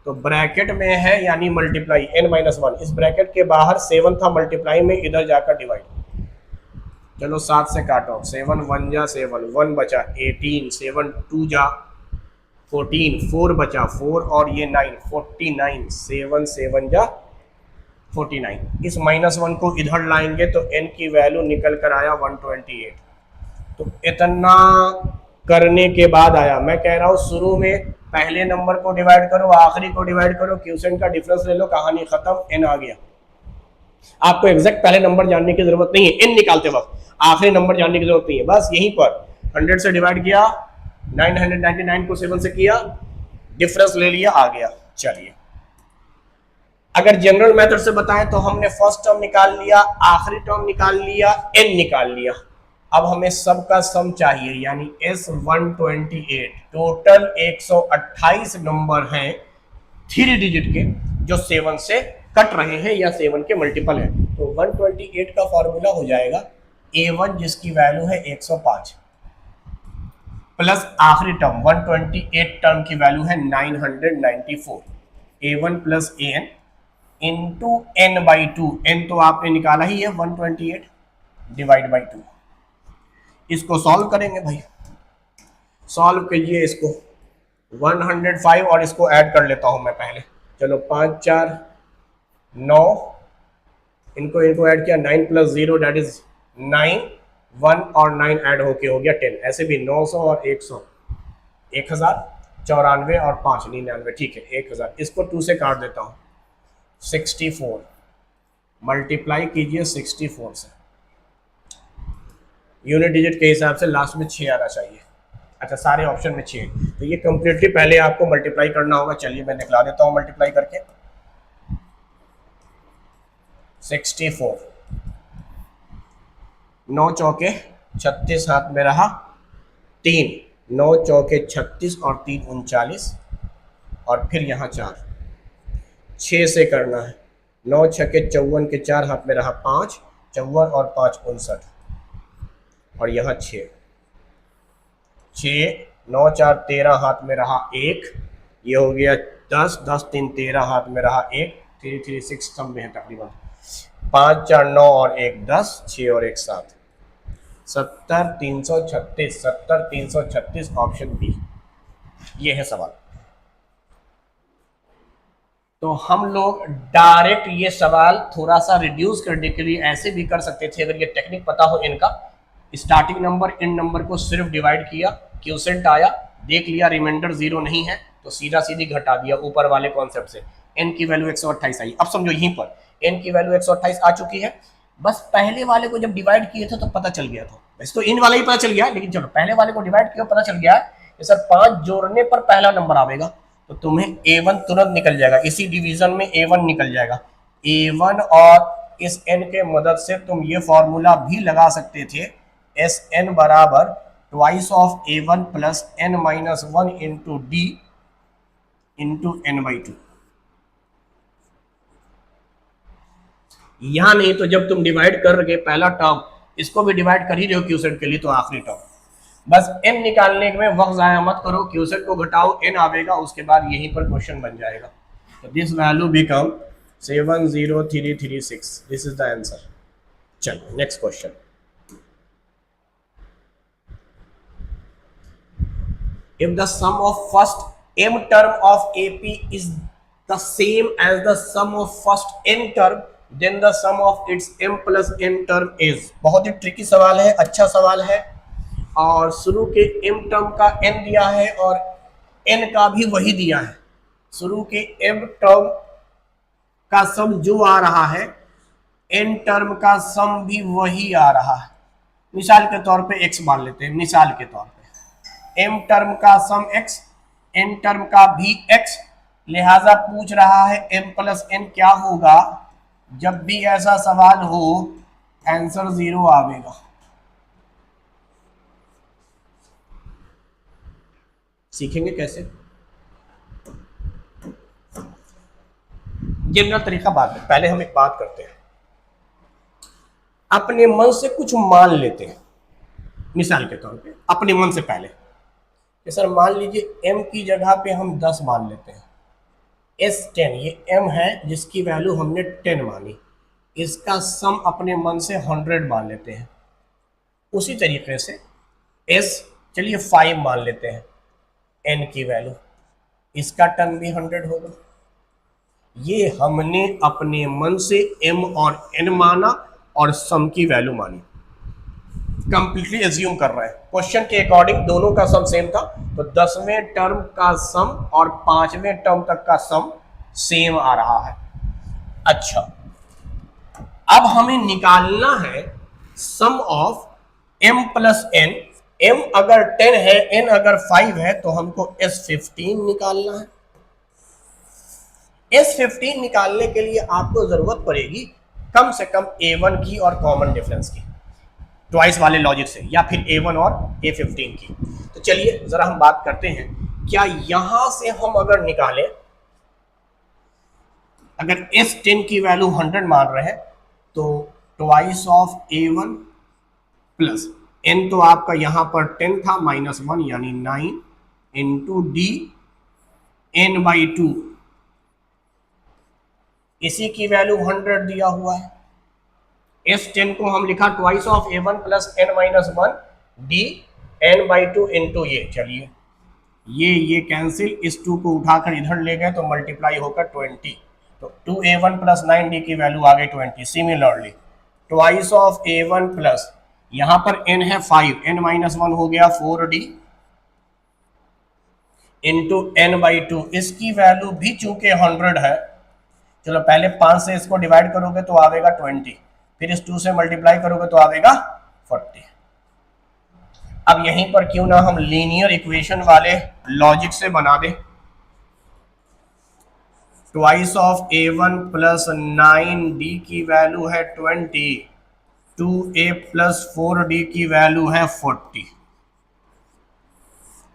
तो ब्रैकेट में है यानी मल्टीप्लाई n-1, इस ब्रैकेट के बाहर 7 था, मल्टीप्लाई में इधर जाकर डिवाइड। चलो 7 से काटो, 7 1 जा 7, 1 बचा 18, 7 2 जा 14, 4 बचा 4 और ये 9, 49, 7 7 जा 49। इस -1 को इधर लाएंगे तो n की वैल्यू निकल कर आया 128। तो इतना करने के बाद आया, मैं कह रहा हूँ शुरू में पहले नंबर को डिवाइड करो, आखिरी को डिवाइड करो, क्वोशिएंट का डिफरेंस ले लो, कहानी खत्म, n आ गया। आपको एग्जैक्ट पहले नंबर जानने की जरूरत नहीं है, n निकालते वक्त आखिरी नंबर जानने की जरूरत नहीं है। बस यहीं पर 100 से डिवाइड किया, 999 को 7 से किया, डिफरेंस ले लिया, आ गया। चलिए अगर जनरल मेथड से बताएं तो हमने फर्स्ट टर्म निकाल लिया, आखिरी टर्म निकाल लिया, n निकाल लिया। अब हमें सबका सम चाहिए यानी S128। टोटल 128 नंबर हैं 3 डिजिट के जो 7 से कट रहे हैं या 7 के मल्टीपल है। तो 128 का फॉर्मूला हो जाएगा A1 जिसकी वैल्यू है 105 प्लस आखिरी टर्म 128 टर्म की वैल्यू है 994, A1 plus AN into n/2। n तो आपने निकाला ही है 128 डिवाइड बाई 2। इसको सॉल्व करेंगे भाई, सॉल्व कीजिए इसको। 105 और इसको ऐड कर लेता हूं मैं पहले। चलो 5 4 9, इनको ऐड किया, 9 प्लस 0 दैट इज 9, 1 और 9 ऐड होके हो गया 10। ऐसे भी 900 और 100 1094 और 5 99, ठीक है 1000। इसको 2 से काट देता हूं, 64 मल्टीप्लाई कीजिए 64 से, यूनिट डिजिट के हिसाब से लास्ट में 6 आना चाहिए। अच्छा सारे ऑप्शन में 6, तो ये कंप्लीटली पहले आपको मल्टीप्लाई करना होगा। चलिए मैं दिखला देता हूं मल्टीप्लाई करके। 64 9 चौके 36 हाथ में रहा, 3 9 चौके 36 और 3 39 और फिर यहाँ 4, 6 से करना है। 9 छक्के 54 के 4 हाथ में रहा, 5 54 और 5 59 और यहाँ 6 9 4 13 हाथ में रहा 1, ये हो गया 10 10 3 13 हाथ में रहा 1, 3 3 6 सब में है तकरीबन, 5 4 9 और 1 10, 6 और 1 7, 70 336, 70 336 ऑप्शन बी, ये है सवाल। तो हम लोग डायरेक्ट ये सवाल थोड़ा सा रिड्यूस करने के लिए ऐसे भी कर सकते थे, अगर ये टेक्निक पता हो इनका। स्टार्टिंग नंबर इन नंबर को सिर्फ डिवाइड किया, क्वोशिएंट आया, देख लिया रिमाइंडर 0 नहीं है तो सीधा सीधी घटा दिया ऊपर वाले कॉन्सेप्ट से। n की वैल्यू 128 आई। अब समझो यहीं पर n की वैल्यू 128 आ चुकी है, बस पहले वाले को जब डिवाइड किए थे तो पता चल गया था, वैसे तो इन वाला ही पता चल गया, लेकिन चलो पहले वाले को डिवाइड किया पता चल गया कि सर 5 जोड़ने पर पहला नंबर आवेगा, तो तुम्हें A1 तुरंत निकल जाएगा, इसी डिवीजन में A1 निकल जाएगा। A1 और इस n के मदद से तुम ये फॉर्मूला भी लगा सकते थे, Sn बराबर twice of A1 plus n-1 into D into n/2। यहां नहीं तो जब तुम डिवाइड कर रहे पहला टर्म, इसको भी डिवाइड कर ही रहे हो क्वोशिएंट के लिए, तो आखिरी टर्म। बस n निकालने में वक्त जाया मत करो, क्वोशिएंट को घटाओ n आवेगा, उसके बाद यहीं पर क्वेश्चन बन जाएगा। तो this value become 70336, this is the answer. चलो next question. If the sum of first m term of AP is the same as the sum of first n term, then the sum of its m plus n term is। बहुत ही tricky सवाल है, अच्छा सवाल है, और शुरू के m term का n दिया है और n का भी वही दिया है। शुरू के m टर्म का सम जो आ रहा है, n टर्म का सम भी वही आ रहा है। मिसाल के तौर पे x मान लेते हैं, मिसाल के तौर पे m टर्म का सम x n टर्म का भी x, लिहाजा पूछ रहा है m प्लस n क्या होगा। जब भी ऐसा सवाल हो आंसर 0 आवेगा। सीखेंगे कैसे, ये मेरा तरीका बात है। पहले हम एक बात करते हैं, अपने मन से कुछ मान लेते हैं। मिसाल के तौर पे अपने मन से पहले कि सर मान लीजिए m की जगह पे हम 10 मान लेते हैं, S10 ये m है जिसकी वैल्यू हमने 10 मानी, इसका सम अपने मन से 100 मान लेते हैं। उसी तरीके से S चलिए 5 मान लेते हैं n की वैल्यू, इसका टर्म भी 100 होगा। ये हमने अपने मन से m और n माना और सम की वैल्यू मानी, कंप्लीटली एज्यूम कर रहे हैं। क्वेश्चन के अकॉर्डिंग दोनों का सम सेम था, तो 10वें टर्म का सम और 5वें टर्म तक का सम सेम आ रहा है। अच्छा, अब हमें निकालना है sum of m plus n। m अगर 10 है, n अगर 5 है, तो हमको S15 निकालना है। S15 निकालने के लिए आपको जरूरत पड़ेगी कम से कम A1 की और कॉमन डिफरेंस की, ट्वाइस वाले लॉजिक से, या फिर A1 और A15 की। तो चलिए जरा हम बात करते हैं, क्या यहां से हम अगर निकालें, अगर S10 की वैल्यू 100 मान रहे हैं तो twice of A1 plus n तो आपका यहां पर 10 था -1 यानी 9 इंटू d n/2, इसी की वैल्यू 100 दिया हुआ है। S10 को हम लिखा twice of A1 plus n-1 d n/2 into ये, चलिए ये कैंसिल, इस 2 को उठाकर इधर ले गए तो मल्टीप्लाई होकर 20, तो 2A1 प्लस 9d की वैल्यू आ गई 20। Similarly twice of A1 plus, यहां पर n है 5, n-1 हो गया 4d इंटू n/2, इसकी वैल्यू भी चूंकि 100 है, चलो पहले 5 से इसको डिवाइड करोगे तो आवेगा 20, फिर इस 2 से मल्टीप्लाई करोगे तो आवेगा 40। अब यहीं पर क्यों ना हम लीनियर इक्वेशन वाले लॉजिक से बना दें। Twice of A1 plus 9d की वैल्यू है 20, 2a प्लस 4d की वैल्यू है 40।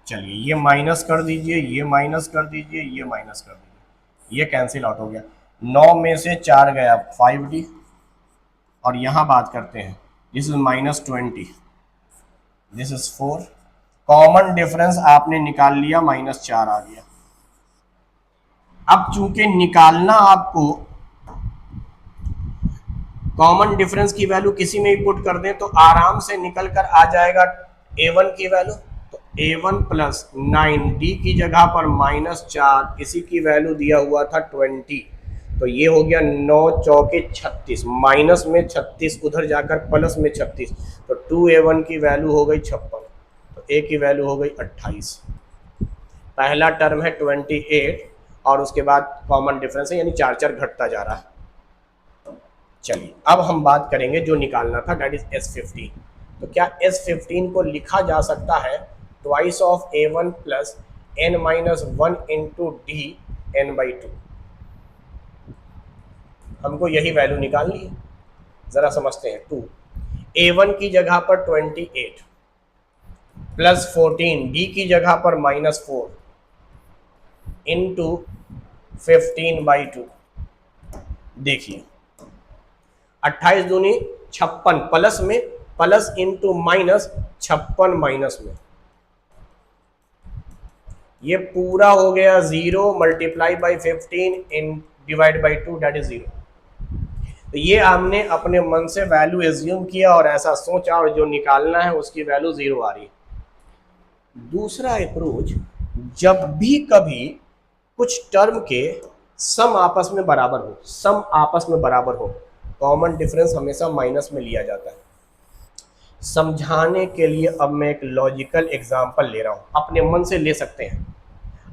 चलिए ये माइनस कर दीजिए, ये माइनस कर दीजिए, ये माइनस कर दीजिए, ये कैंसिल आउट हो गया। 9 में से 4 गया 5d, और यहां बात करते हैं, this is -20, this is 4, common difference आपने निकाल लिया, -4 आ गया। अब चूंकि निकालना आपको कॉमन डिफरेंस की वैल्यू किसी में भी पुट कर दें तो आराम से निकल कर आ जाएगा A1 की वैल्यू, तो A1 प्लस 9d की जगह पर -4, इसी की वैल्यू दिया हुआ था 20, तो ये हो गया 9 चौके 36, माइनस में 36 उधर जाकर प्लस में 36, तो 2A1 की वैल्यू हो गई 56, तो A की वैल्यू हो गई 28। पहला टर्म है 28 और उसके बाद कॉमन डिफरेंस है, यानी 4 घटता जा रहा है। चलिए अब हम बात करेंगे जो निकालना था, दैट इज S15। तो क्या S15 को लिखा जा सकता है twice of A1 plus n-1 into d n/2। हमको यही वैल्यू निकालनी है, जरा समझते हैं। 2 A1 की जगह पर 28 प्लस 14 d की जगह पर -4 इंटू 15/2। देखिए 28 दूनी 56, प्लस में प्लस इंटू माइनस, 56 माइनस में, ये पूरा हो गया 0 multiply by 15 in divide by 2, that is 0। तो ये हमने अपने मन से वैल्यू एज्यूम किया और ऐसा सोचा, और जो निकालना है उसकी वैल्यू 0 आ रही है। दूसरा अप्रोच, जब भी कभी कुछ टर्म के सम आपस में बराबर हो, सम आपस में बराबर हो, कॉमन डिफरेंस हमेशा माइनस में लिया जाता है। समझाने के लिए अब मैं एक लॉजिकल एग्जांपल ले रहा हूँ, अपने मन से ले सकते हैं।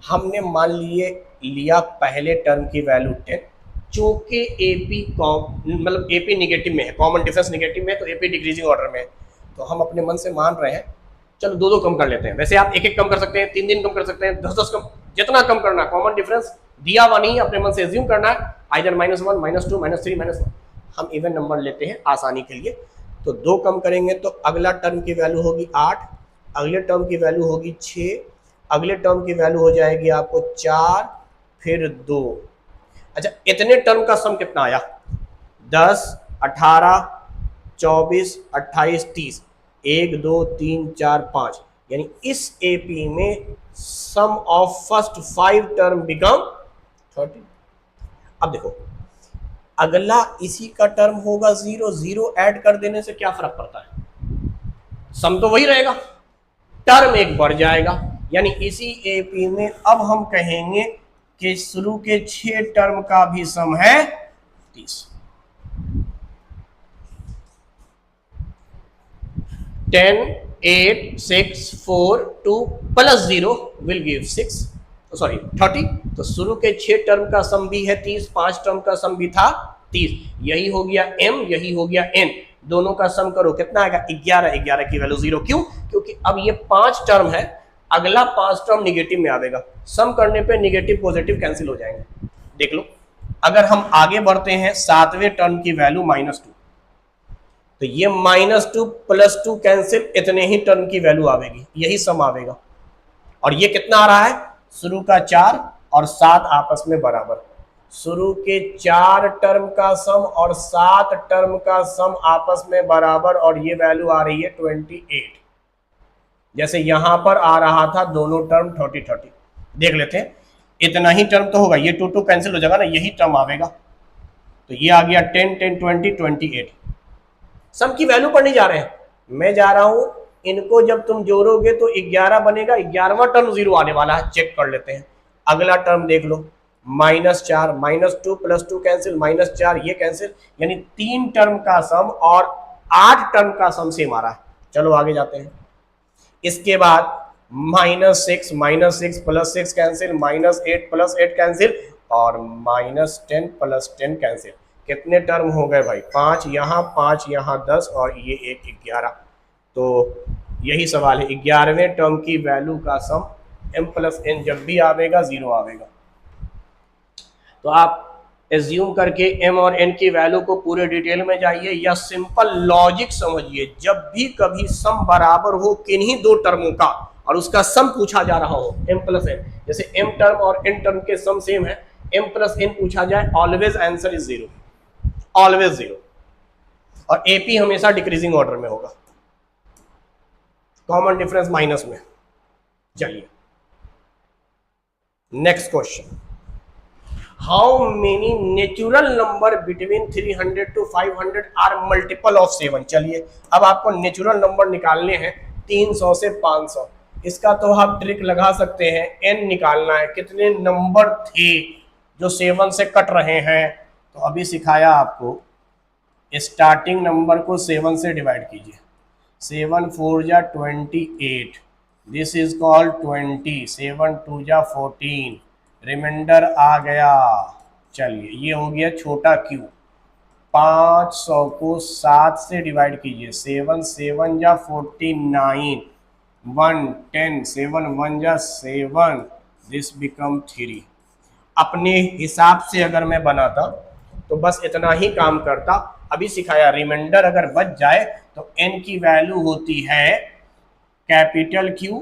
हमने मान लिया पहले टर्म की वैल्यू 10, चूंकि मतलब AP निगेटिव में है, कॉमन डिफरेंस निगेटिव में है, तो AP डिक्रीजिंग ऑर्डर में है, तो हम अपने मन से मान रहे हैं चलो दो दो कम कर लेते हैं, वैसे आप एक एक कम कर सकते हैं, 3 कम कर सकते हैं, 10 कम, जितना कम करना है। कॉमन डिफरेंस दिया हुआ नहीं, अपने मन से एज्यूम करना है, आइदर -1 -2 -3 -1। हम इवन नंबर लेते हैं आसानी के लिए, तो 2 कम करेंगे तो अगला टर्म की वैल्यू होगी 8, अगले टर्म की वैल्यू होगी 6, अगले टर्म की वैल्यू हो जाएगी आपको 4, फिर 2। अच्छा, इतने टर्म का सम कितना आया? 10, 18, 24, 28, 30, 1 2 3 4 5, यानी इस एपी में सम ऑफ फर्स्ट 5 टर्म बिकम 30। अब देखो, अगला इसी का टर्म होगा 0, 0 ऐड कर देने से क्या फर्क पड़ता है? सम तो वही रहेगा, टर्म एक बढ़ जाएगा। यानी इसी एपी में अब हम कहेंगे कि शुरू के 6 टर्म का भी सम है 30। 10, 8, 6, 4, 2 प्लस 0 विल गिव 6, सॉरी 30। तो शुरू के 6 टर्म का सम भी है 30, 5 टर्म का सम भी था 30। यही हो गया m, यही हो गया n, दोनों का सम करो कितना आएगा? 11। 11 की वैल्यू 0, क्यों? क्योंकि अब ये 5 टर्म है, अगला 5 टर्म निगेटिव में आवेगा, सम करने पे निगेटिव पॉजिटिव कैंसिल हो जाएंगे। देख लो, अगर हम आगे बढ़ते हैं 7वें टर्म की वैल्यू -2, तो ये -2 + 2 कैंसिल, इतने ही टर्म की वैल्यू आवेगी, यही सम आवेगा। और ये कितना आ रहा है? शुरू का 4 और 7 आपस में बराबर, शुरू के 4 टर्म का सम और 7 टर्म का सम आपस में बराबर, और ये वैल्यू आ रही है 28। जैसे यहां पर आ रहा था दोनों टर्म 30 30, देख लेते हैं, इतना ही टर्म तो होगा, ये 2 2 कैंसिल हो जाएगा ना, यही टर्म आवेगा। तो ये आ गया 10 10 20 28। सम की वैल्यू पर नहीं जा रहे हैं, मैं जा रहा हूं, इनको जब तुम जोड़ोगे तो 11 बनेगा, 11वां टर्म 0 आने वाला है, चेक कर लेते हैं। अगला टर्म देख लो, -4, -2 + 2 कैंसिल, -4 ये कैंसिल, यानी 3 टर्म का सम और 8 टर्म का सम सेम आ रहा है। चलो आगे जाते हैं। इसके बाद -6 + 6 कैंसिल, -8 + 8 कैंसिल, और -10 + 10 कैंसिल। कितने टर्म हो गए भाई? 5 यहाँ, 5 यहाँ, 10, और ये एक 11। तो यही सवाल है, 11वें टर्म की वैल्यू का सम m + n जब भी आवेगा 0 आवेगा। तो आप एज्यूम करके m और n की वैल्यू को पूरे डिटेल में जाइए, या सिंपल लॉजिक समझिए, जब भी कभी सम बराबर हो किन्हीं 2 टर्मों का और उसका सम पूछा जा रहा हो m + n, जैसे m टर्म और n टर्म के सम सेम है, m + n पूछा जाए, ऑलवेज आंसर इज 0, ऑलवेज 0। और एपी हमेशा डिक्रीजिंग ऑर्डर में होगा, कॉमन डिफरेंस माइनस में। चलिए next question, how many natural number between 300 to 500 are multiple of 7। चलिए अब आपको नेचुरल नंबर निकालने हैं 300 से 500। इसका तो आप ट्रिक लगा सकते हैं, n निकालना है, कितने नंबर थे जो 7 से कट रहे हैं। तो अभी सिखाया आपको, स्टार्टिंग नंबर को 7 से डिवाइड कीजिए, 7 4 जा 28, दिस इज कॉल्ड 20, 7 2 जा 14, रिमाइंडर आ गया। चलिए ये हो गया छोटा q। 500 को 7 से डिवाइड कीजिए, 7 7 जा 49, 1 10, 7 1 जा 7, दिस बिकम 3। अपने हिसाब से अगर मैं बनाता तो बस इतना ही काम करता। अभी सिखाया, रिमाइंडर अगर बच जाए तो n की वैल्यू होती है capital Q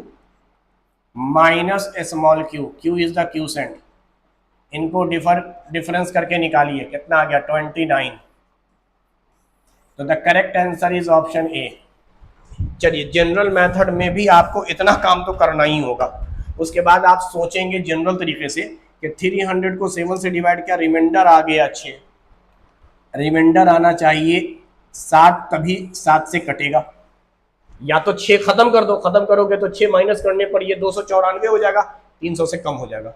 minus small q, q is the quotient. इनको डिफरेंस करके निकालिए, कितना आ गया 29। तो the correct answer is option A. चलिए जनरल मेथड में भी आपको इतना काम तो करना ही होगा, उसके बाद आप सोचेंगे जनरल तरीके से कि 300 को 7 से डिवाइड किया, रिमाइंडर आ गया 6, रिमाइंडर आना चाहिए 7, तभी 7 से कटेगा। या तो 6 खत्म कर दो, खत्म करोगे तो 6 माइनस करने पर ये 294 हो जाएगा, 300 से कम हो जाएगा,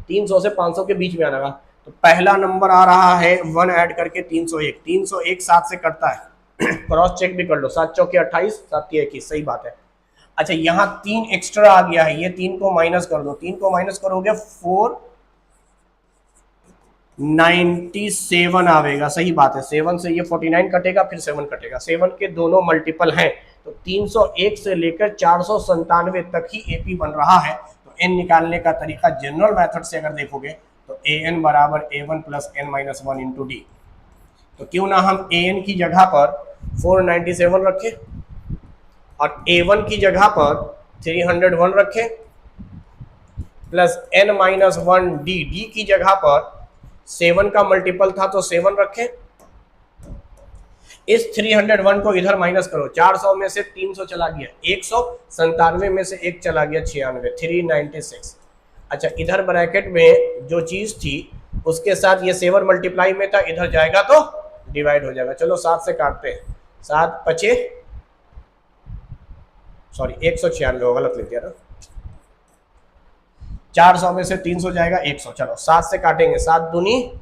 300 से 500 के बीच में आना होगा। तो पहला नंबर आ रहा है 1 ऐड करके 301, 301 7 से कटता है, क्रॉस चेक भी कर लो, 7 चौके 28, 7 21, सही बात है। अच्छा यहाँ 3 एक्स्ट्रा आ गया है, ये 3 को माइनस कर दो, 3 को माइनस करोगे 497 आवेगा, सही बात है। 7 से ये 49 कटेगा, फिर 7 कटेगा, 7 के दोनों मल्टीपल हैं तो 301 से लेकर 497 तक ही एपी बन रहा है। तो एन निकालने का तरीका जनरल मेथड से अगर देखोगे तो ए एन बराबर A1 plus n minus 1 into D. तो क्यों ना हम ए एन की जगह पर 497 रखें और A1 की जगह पर 301 रखें plus n minus 1 D, D की जगह पर 7 का मल्टीपल था तो 7 रखें। इस 301 को इधर माइनस करो, 400 में से 300 चला गया 197 में से 1 चला गया 96, 396। अच्छा, इधर ब्रैकेट में जो चीज थी उसके साथ ये 7 मल्टीप्लाई में था, इधर जाएगा तो डिवाइड हो जाएगा। चलो 7 से काटते हैं, 7 पचे सॉरी 196 गलत लिख दिया ना, 400 में से 300 जाएगा 100। चलो 7 से काटेंगे, 7 दूनी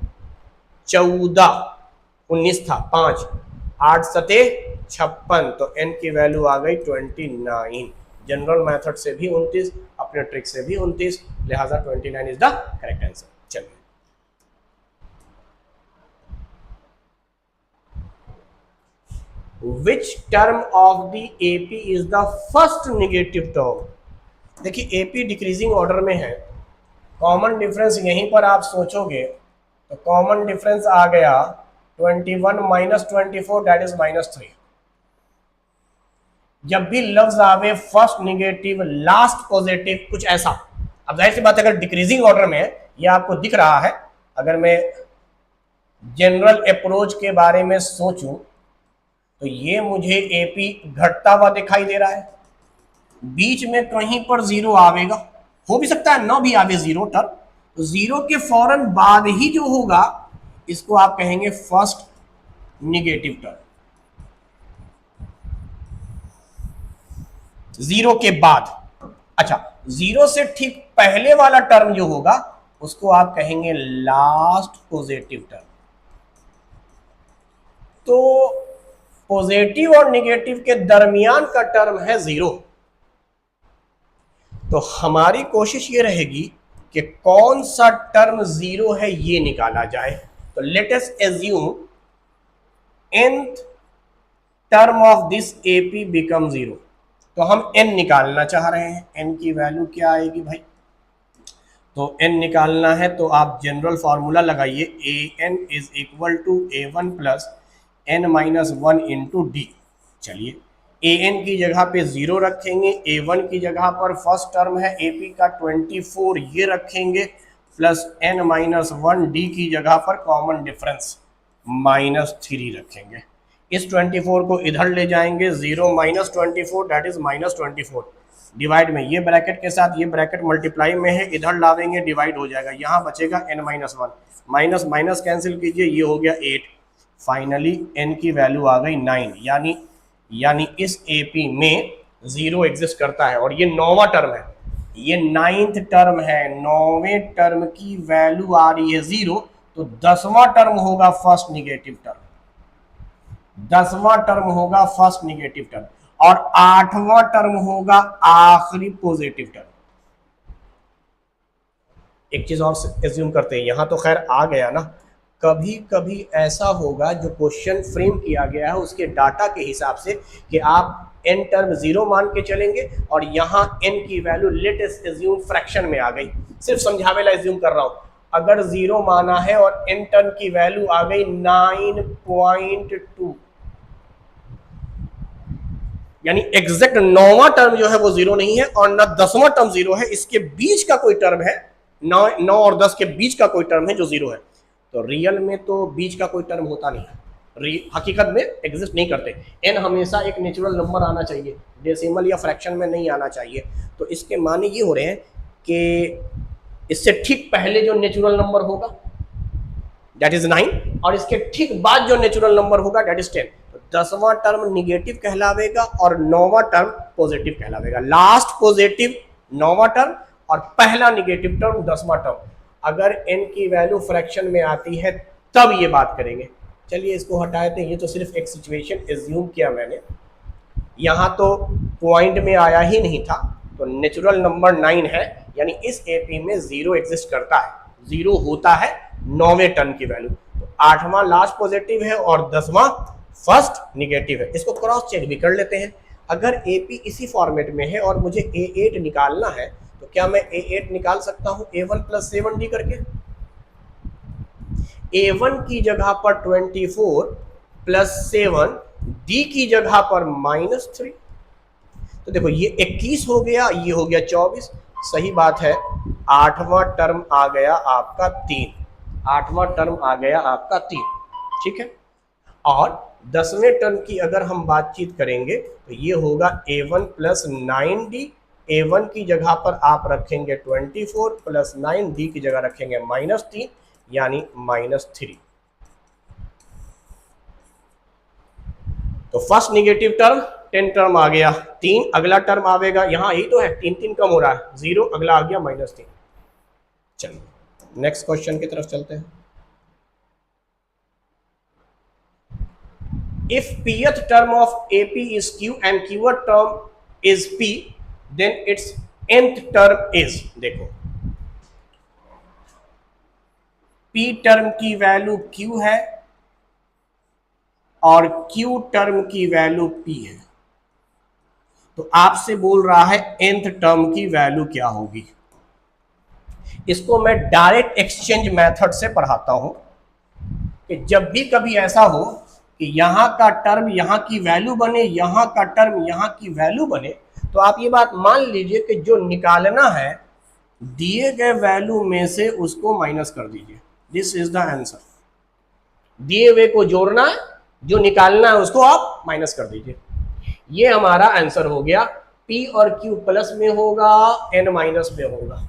14, 19 था 5, 8 सते 56, तो n की वैल्यू आ गई 29। जनरल मेथड से भी 29, अपने ट्रिक से भी 29, लिहाजा 29 इज द करेक्ट आंसर। चलिए Which term of the AP is the first negative term? देखिए AP डिक्रीजिंग ऑर्डर में है, कॉमन डिफरेंस यहीं पर आप सोचोगे तो कॉमन डिफरेंस आ गया 21 माइनस 24 दैट इज -3। जब भी लफ्ज आवे फर्स्ट निगेटिव लास्ट पॉजिटिव कुछ ऐसा, अब जाहिर सी बात अगर डिक्रीजिंग ऑर्डर में है यह आपको दिख रहा है, अगर मैं जनरल अप्रोच के बारे में सोचूं तो ये मुझे एपी घटता हुआ दिखाई दे रहा है, बीच में कहीं पर जीरो आवेगा, हो भी सकता है ना भी आवे जीरो टर्म, तो जीरो के फौरन बाद ही जो होगा इसको आप कहेंगे फर्स्ट निगेटिव टर्म। जीरो के बाद, अच्छा जीरो से ठीक पहले वाला टर्म जो होगा उसको आप कहेंगे लास्ट पॉजिटिव टर्म। तो पॉजिटिव और नेगेटिव के दरमियान का टर्म है जीरो। तो हमारी कोशिश ये रहेगी कि कौन सा टर्म जीरो है ये निकाला जाए। तो let us assume nth term of this AP become zero. तो हम n निकालना चाह रहे हैं, n की वैल्यू क्या आएगी भाई? तो n निकालना है तो आप जनरल फॉर्मूला लगाइए, an is equal to a1 plus n minus 1 into d. चलिए an की जगह पे 0 रखेंगे, a1 की जगह पर फर्स्ट टर्म है ap का 24 ये रखेंगे, प्लस n माइनस 1 डी की जगह पर कॉमन डिफरेंस -3 रखेंगे। इस 24 को इधर ले जाएंगे, 0 माइनस 24 दैट इज -24, डिवाइड में ये ब्रैकेट के साथ ये ब्रैकेट मल्टीप्लाई में है, इधर लावेंगे डिवाइड हो जाएगा, यहाँ बचेगा n minus 1, minus minus cancel कीजिए, ये हो गया 8, फाइनली n की वैल्यू आ गई 9। यानी इस एपी में 0 एग्जिस्ट करता है और ये 9वां टर्म है, ये 9th टर्म है, 9वें टर्म की वैल्यू आ रही है 0, तो 10वां टर्म होगा फर्स्ट निगेटिव टर्म, 10वां टर्म होगा फर्स्ट निगेटिव टर्म और 8वां टर्म होगा आखिरी पॉजिटिव टर्म। एक चीज और एज्यूम करते हैं, यहां तो खैर आ गया ना, कभी कभी ऐसा होगा जो क्वेश्चन फ्रेम किया गया है उसके डाटा के हिसाब से कि आप n टर्म 0 मान के चलेंगे और यहाँ n की value let us assume fraction में आ गई, सिर्फ समझावेला एज्यूम कर रहा हूं, अगर 0 माना है और n टर्म की वैल्यू आ गई 9.2, यानी एग्जैक्ट 9वां टर्म जो है वो 0 नहीं है और ना 10वां टर्म 0 है, इसके बीच का कोई टर्म है, 9 और 10 के बीच का कोई टर्म है जो 0 है। तो रियल में तो बीच का कोई टर्म होता नहीं है, हकीकत में एग्जिस्ट नहीं करते। n हमेशा एक नेचुरल नंबर आना चाहिए, डेसिमल या फ्रैक्शन में नहीं आना चाहिए। तो इसके माने ये हो रहे हैं कि इससे ठीक पहले जो नेचुरल नंबर होगा दैट इज 9 और इसके ठीक बाद जो नेचुरल नंबर होगा दैट इज 10। तो 10वां टर्म निगेटिव कहलावेगा और 9वां टर्म पॉजिटिव कहलावेगा। लास्ट पॉजिटिव 9वां टर्म और पहला निगेटिव टर्म 10वां टर्म। अगर n की वैल्यू फ्रैक्शन में आती है तब ये बात करेंगे। चलिए इसको हटाए थे, ये तो सिर्फ एक सिचुएशन एज्यूम किया मैंने, यहाँ तो पॉइंट में आया ही नहीं था, तो नेचुरल नंबर 9 है, यानी इस एपी में 0 एग्जिस्ट करता है, 0 होता है 9वें टर्म की वैल्यू। तो 8वां लास्ट पॉजिटिव है और 10वां फर्स्ट निगेटिव है। इसको क्रॉस चेक भी कर लेते हैं, अगर AP इसी फॉर्मेट में है और मुझे A8 निकालना है तो क्या मैं A8 निकाल सकता हूं A1 प्लस 7D करके? A1 की जगह पर 24 प्लस 7, D की जगह पर -3। तो देखो ये 21 हो गया, ये हो गया 24, सही बात है। 8वां टर्म आ गया आपका 3, 8वां टर्म आ गया आपका 3, ठीक है। और 10वें टर्म की अगर हम बातचीत करेंगे तो ये होगा A1 प्लस 9D। A1 की जगह पर आप रखेंगे 24 प्लस 9D की जगह रखेंगे -3 यानी -3। तो फर्स्ट निगेटिव टर्म 10 टर्म आ गया 3, अगला टर्म आवेगा यहाँ ही तो है 3 3 कम हो रहा है 0, अगला आ गया -3। चलिए नेक्स्ट क्वेश्चन की तरफ चलते हैं। If pth term of AP is Q and qth term is P, then its nth term is, देखो P टर्म की वैल्यू Q है और Q टर्म की वैल्यू P है, तो आपसे बोल रहा है nth टर्म की वैल्यू क्या होगी। इसको मैं डायरेक्ट एक्सचेंज मेथड से पढ़ाता हूं कि जब भी कभी ऐसा हो कि यहां का टर्म यहां की वैल्यू बने, यहां का टर्म यहां की वैल्यू बने, तो आप ये बात मान लीजिए कि जो निकालना है दिए गए वैल्यू में से उसको माइनस कर दीजिए। This is the answer. दिए हुए को जोड़ना है, जो निकालना है उसको आप माइनस कर दीजिए। ये हमारा आंसर हो गया। P और Q प्लस में होगा, N माइनस में होगा।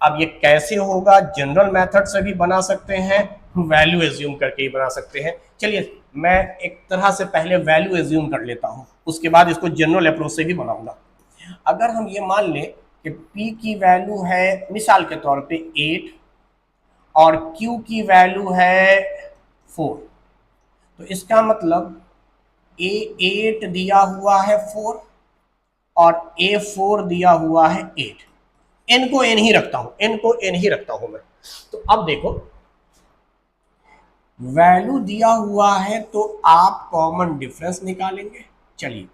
अब ये कैसे होगा? जनरल मेथड से भी बना सकते हैं, वैल्यू एज्यूम करके ही बना सकते हैं। चलिए मैं एक तरह से पहले वैल्यू एज्यूम कर लेता हूं, उसके बाद इसको जनरल अप्रोच से भी बनाऊंगा। अगर हम ये मान लें कि P की वैल्यू है मिसाल के तौर पे 8 और Q की वैल्यू है 4, तो इसका मतलब A8 दिया हुआ है 4 और A4 दिया हुआ है 8। n को n ही रखता हूं, n को n ही रखता हूं मैं। तो अब देखो वैल्यू दिया हुआ है तो आप कॉमन डिफरेंस निकालेंगे। चलिए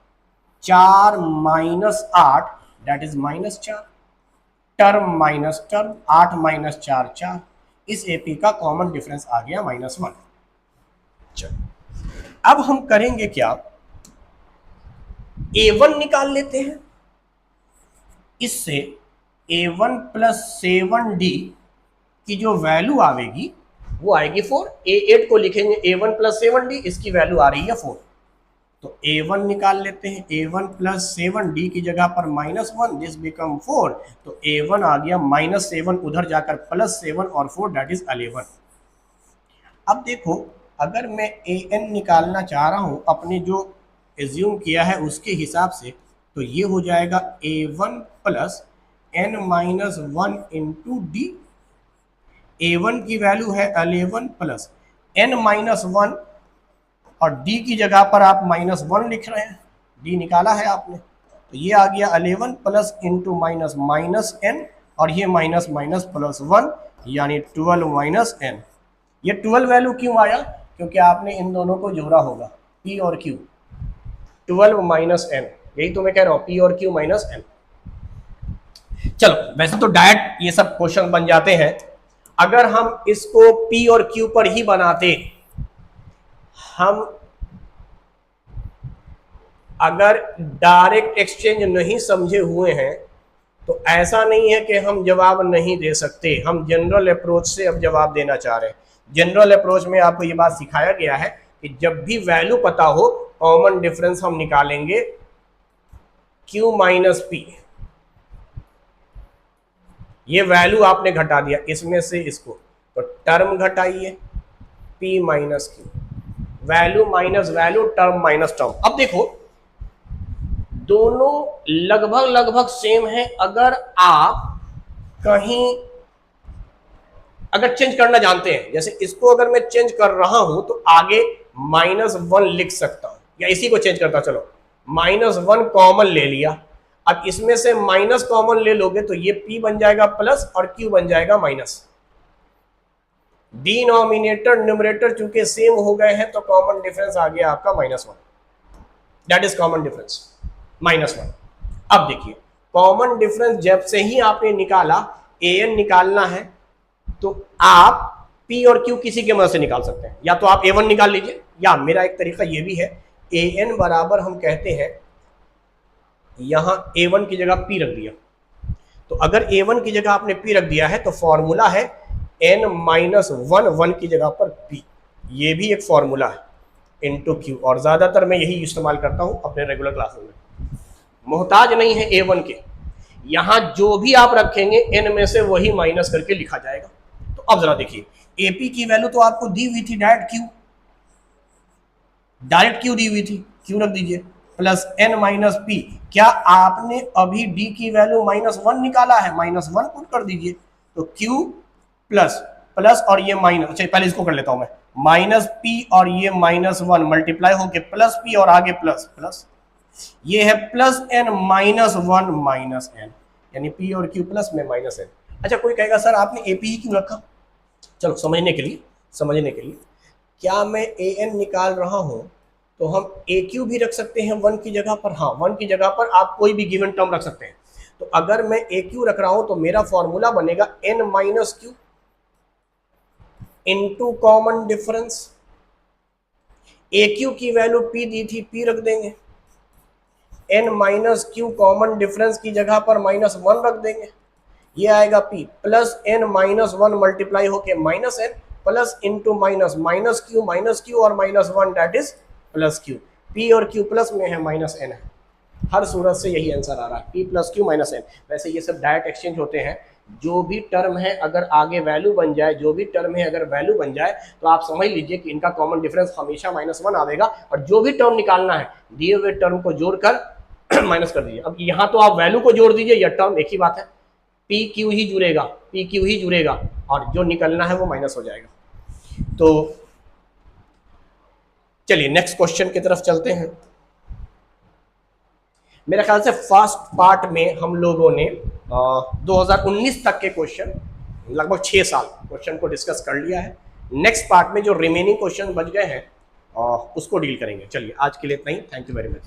4 minus 8 that is -4, term minus term 8 minus 4 4, इस AP का कॉमन डिफरेंस आ गया -1। चलिए अब हम करेंगे क्या, A1 निकाल लेते हैं। इससे A1 प्लस 7D की जो वैल्यू आएगी वो आएगी 4। A8 को लिखेंगे A1 प्लस 7D, इसकी वैल्यू आ रही है 4। तो A1 निकाल लेते हैं। A1 प्लस 7D की जगह पर -1, दिस बिकम 4। तो A1 आ गया -7, उधर जाकर +7 और 4 दैट इज 11। अब देखो अगर मैं AN निकालना चाह रहा हूं अपने जो एज्यूम किया है उसके हिसाब से, तो ये हो जाएगा A1 plus N minus 1 into D। A1 की वैल्यू है 11 प्लस N माइनस 1 और D की जगह पर आप -1 लिख रहे हैं, D निकाला है आपने, तो ये आ गया 11 प्लस इंटू माइनस N और ये माइनस माइनस प्लस 1 यानी 12 माइनस N। ये 12 वैल्यू क्यों आया? क्योंकि आपने इन दोनों को जोड़ा होगा, P और Q। 12 माइनस N, यही तो मैं कह रहा हूँ, P और Q माइनस N। चलो वैसे तो डायरेक्ट ये सब क्वेश्चन बन जाते हैं। अगर हम इसको P और Q पर ही बनाते, हम अगर डायरेक्ट एक्सचेंज नहीं समझे हुए हैं तो ऐसा नहीं है कि हम जवाब नहीं दे सकते। हम जनरल अप्रोच से अब जवाब देना चाह रहे हैं। जनरल अप्रोच में आपको ये बात सिखाया गया है कि जब भी वैल्यू पता हो कॉमन डिफरेंस हम निकालेंगे Q माइनस P। ये वैल्यू आपने घटा दिया इसमें से इसको, तो टर्म घटाइए P minus Q, value minus value, term minus term. अब देखो दोनों लगभग लगभग सेम है। अगर आप कहीं अगर चेंज करना जानते हैं, जैसे इसको अगर मैं चेंज कर रहा हूं तो आगे -1 लिख सकता हूं, या इसी को चेंज करता, चलो -1 कॉमन ले लिया। अब इसमें से माइनस कॉमन ले लोगे तो ये P बन जाएगा प्लस और Q बन जाएगा माइनस। डिनोमिनेटर न्यूमरेटर चूंकि सेम हो गए हैं तो कॉमन डिफरेंस आ गया आपका -1। That is common difference -1। अब देखिए कॉमन डिफरेंस जब से ही आपने निकाला, an निकालना है तो आप p और q किसी के मदद से निकाल सकते हैं। या तो आप a1 निकाल लीजिए, या मेरा एक तरीका ये भी है, an बराबर हम कहते हैं यहां a1 की जगह p रख दिया। तो अगर a1 की जगह आपने p रख दिया है तो फॉर्मूला है n-1 1 की जगह पर p, ये भी एक फॉर्मूला है, इंटू q। और ज्यादातर मैं यही इस्तेमाल करता हूं अपने रेगुलर क्लासेस में, मोहताज नहीं है a1 के। यहां जो भी आप रखेंगे n में से वही माइनस करके लिखा जाएगा। तो अब जरा देखिए AP की वैल्यू तो आपको दी हुई थी डायरेक्ट q दी हुई थी, q रख दीजिए, प्लस n-p। क्या आपने अभी d की वैल्यू -1 निकाला है, -1 पुट कर दीजिए। तो q प्लस और ये माइनस, अच्छा पहले इसको कर लेता हूं मैं, -p और ये -1 मल्टीप्लाई होके प्लस p और आगे प्लस, ये है प्लस n -1 n, यानी p और q प्लस में -n। अच्छा कोई कहेगा सर आपने AP ही क्यों रखा? चलो समझने के लिए, क्या मैं an निकाल रहा हूं तो हम AQ भी रख सकते हैं 1 की जगह पर। हाँ 1 की जगह पर आप कोई भी गिवन टर्म रख सकते हैं। तो अगर मैं AQ रख रहा हूं तो मेरा फॉर्मूला बनेगा n-q into common difference. AQ की वैल्यू p दी थी, p रख देंगे, n-q कॉमन डिफरेंस की जगह पर -1 रख देंगे, ये आएगा p प्लस n-1 मल्टीप्लाई होके -n plus into minus q और -1 that is plus q। p और q प्लस में है -n है, हर सूरत से यही आंसर आ रहा है, p प्लस q -n। वैसे ये सब डायरेक्ट एक्सचेंज होते हैं, जो भी टर्म है अगर आगे वैल्यू बन जाए, तो आप समझ लीजिए कि इनका कॉमन डिफरेंस हमेशा -1 आएगा। और जो भी टर्म निकालना है दिए हुए टर्म को जोड़कर माइनस कर दीजिए। अब यहाँ तो आप वैल्यू को जोड़ दीजिए या टर्म, एक ही बात है, पी क्यू ही जुड़ेगा और जो निकलना है वो माइनस हो जाएगा। तो चलिए नेक्स्ट क्वेश्चन की तरफ चलते हैं। मेरे ख्याल से फर्स्ट पार्ट में हम लोगों ने 2019 तक के क्वेश्चन, लगभग 6 साल क्वेश्चन को डिस्कस कर लिया है। नेक्स्ट पार्ट में जो रिमेनिंग क्वेश्चन बच गए हैं उसको डील करेंगे। चलिए आज के लिए इतना ही, थैंक यू वेरी मच।